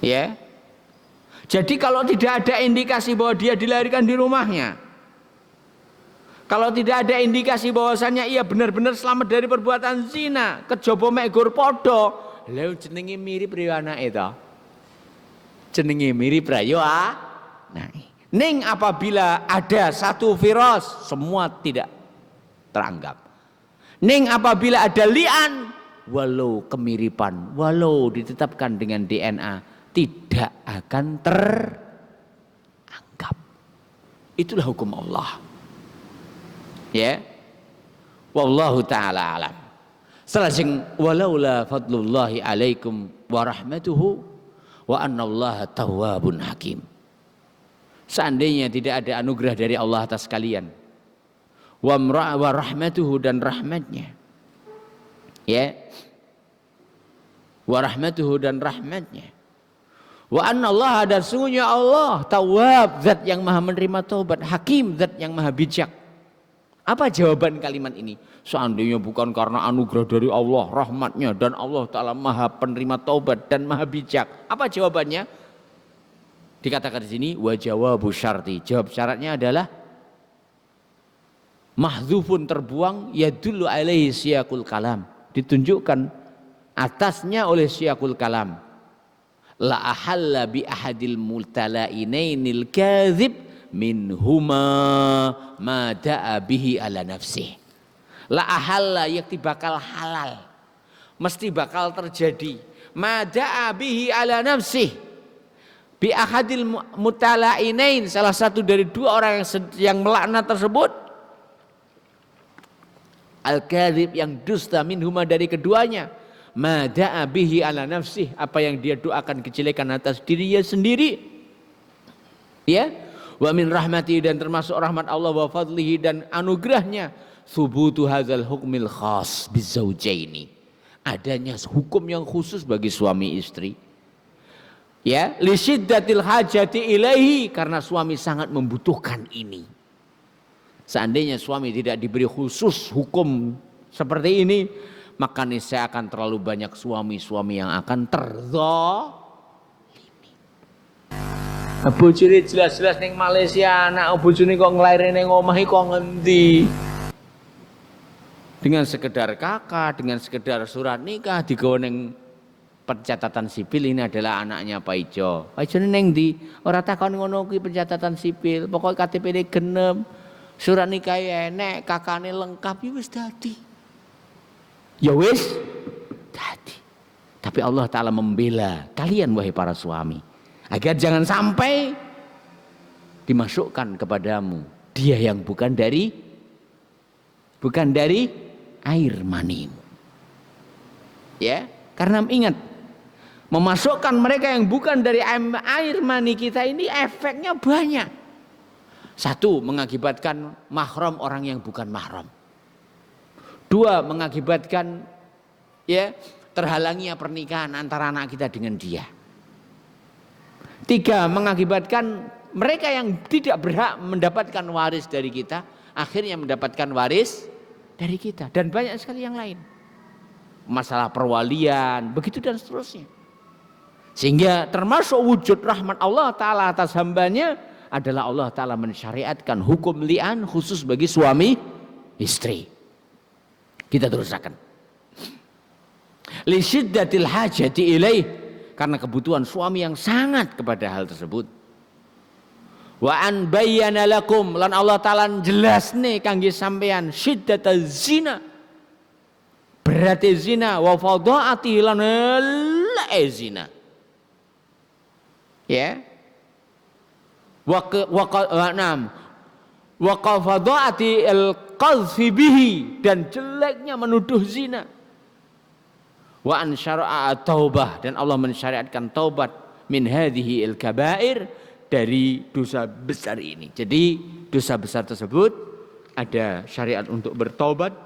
Ya. Jadi kalau tidak ada indikasi bahwa dia dilahirkan di rumahnya, kalau tidak ada indikasi bahwasannya ia benar-benar selamat dari perbuatan zina, kejaba mek gur padha, lha jenenge mirip riyo anake to. Jenenge mirip rayo nah. Ning apabila ada satu virus, semua tidak teranggap. Ning apabila ada li'an, walau kemiripan, walau ditetapkan dengan DNA, tidak akan teranggap. Itulah hukum Allah. Ya, wallahu taala alam. Salajeng walaula fadlullahi alaikum wa rahmatuhu wa annallaha tawwabun hakim. Seandainya tidak ada anugerah dari Allah atas kalian, wa rahmatuhu dan rahmatnya, ya, wa rahmatuhu dan rahmatnya, wa annallaha dan sungguhnya Allah tawwab, zat yang maha menerima taubat, hakim, zat yang maha bijak. Apa jawaban kalimat ini? Seandainya bukan karena anugerah dari Allah, rahmatnya, dan Allah Ta'ala maha penerima taubat dan maha bijak. Apa jawabannya? Dikatakan di sini wa jawabu syarti. Jawab syaratnya adalah mahdzufun, terbuang, yadullu alaihi siyaqul kalam. Ditunjukkan atasnya oleh siyaqul kalam. La ahalla bi ahadil multalainainil kadzib minhuma ma da'a bihi ala nafsih. La ahalla, yakti bakal halal, mesti bakal terjadi, ma da'a bihi ala nafsih, bi ahadil mutala'inain, salah satu dari dua orang yang melaknat tersebut, al-kadzib, yang dusta, minhuma, dari keduanya, ma da'a bihi ala nafsih, apa yang dia doakan kejelekan atas dirinya sendiri. Ya, wa min rahmati, dan termasuk rahmat Allah, wa fadlihi, dan anugerahnya, thubutu hadzal hukmil khas bizaujaini, adanya hukum yang khusus bagi suami istri. Ya, li syiddatil hajati ilaihi, karena suami sangat membutuhkan ini. Seandainya suami tidak diberi khusus hukum seperti ini, maka niscaya akan terlalu banyak suami-suami yang akan terzalimi. Bojone jelas-jelas ning Malaysia, anak bojone kok nglairne ning omah kok ngendi? Dengan sekedar kakak, dengan sekedar surat nikah digawa ning pencatatan sipil, ini adalah anaknya Pak Ijo. Pak Ijo ning ndi? Ora takon ngono kuwi pencatatan sipil, pokok KTP-ne genep, surat nikah enek, kakane lengkap, ya wis dadi. Ya wis dadi. Tapi Allah Ta'ala membela kalian wahai para suami, agar jangan sampai dimasukkan kepadamu dia yang bukan dari air manimu. Ya, karena ingat, memasukkan mereka yang bukan dari air mani kita ini efeknya banyak. Satu, mengakibatkan mahram orang yang bukan mahram. Dua, mengakibatkan ya terhalangnya pernikahan antara anak kita dengan dia. Tiga, mengakibatkan mereka yang tidak berhak mendapatkan waris dari kita akhirnya mendapatkan waris dari kita, dan banyak sekali yang lain. Masalah perwalian, begitu dan seterusnya. Sehingga termasuk wujud rahmat Allah Ta'ala atas hambanya adalah Allah Ta'ala mensyariatkan hukum li'an khusus bagi suami istri. Kita teruskan. Li syiddatil hajati ilaih, karena kebutuhan suami yang sangat kepada hal tersebut. Wa an bayyana lakum, lan Allah Ta'ala jelasne kangge sampean syiddataz zina, berarti zina, wa fadhaati lan zina. Ya. Wa qafadhaati al-qadhfi bihi, dan jeleknya menuduh zina. Wa an syara'a taubah, dan Allah mensyariatkan taubat min hadhihi al-kaba'ir, dari dosa besar ini. Jadi dosa besar tersebut ada syariat untuk bertobat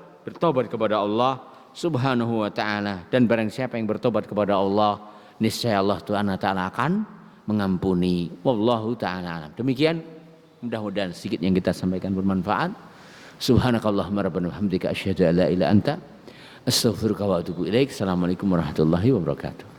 kepada Allah Subhanahu wa ta'ala. Dan barang siapa yang bertobat kepada Allah, niscaya Allah Ta'ala akan mengampuni. Wallahu ta'ala alam. Demikian, mudah-mudahan sedikit yang kita sampaikan bermanfaat. Subhanakallahumma rabbana hamdika asyhadu an la ilaha illa anta astaghfiruka wa atubu ilaik. Assalamualaikum warahmatullahi wabarakatuh.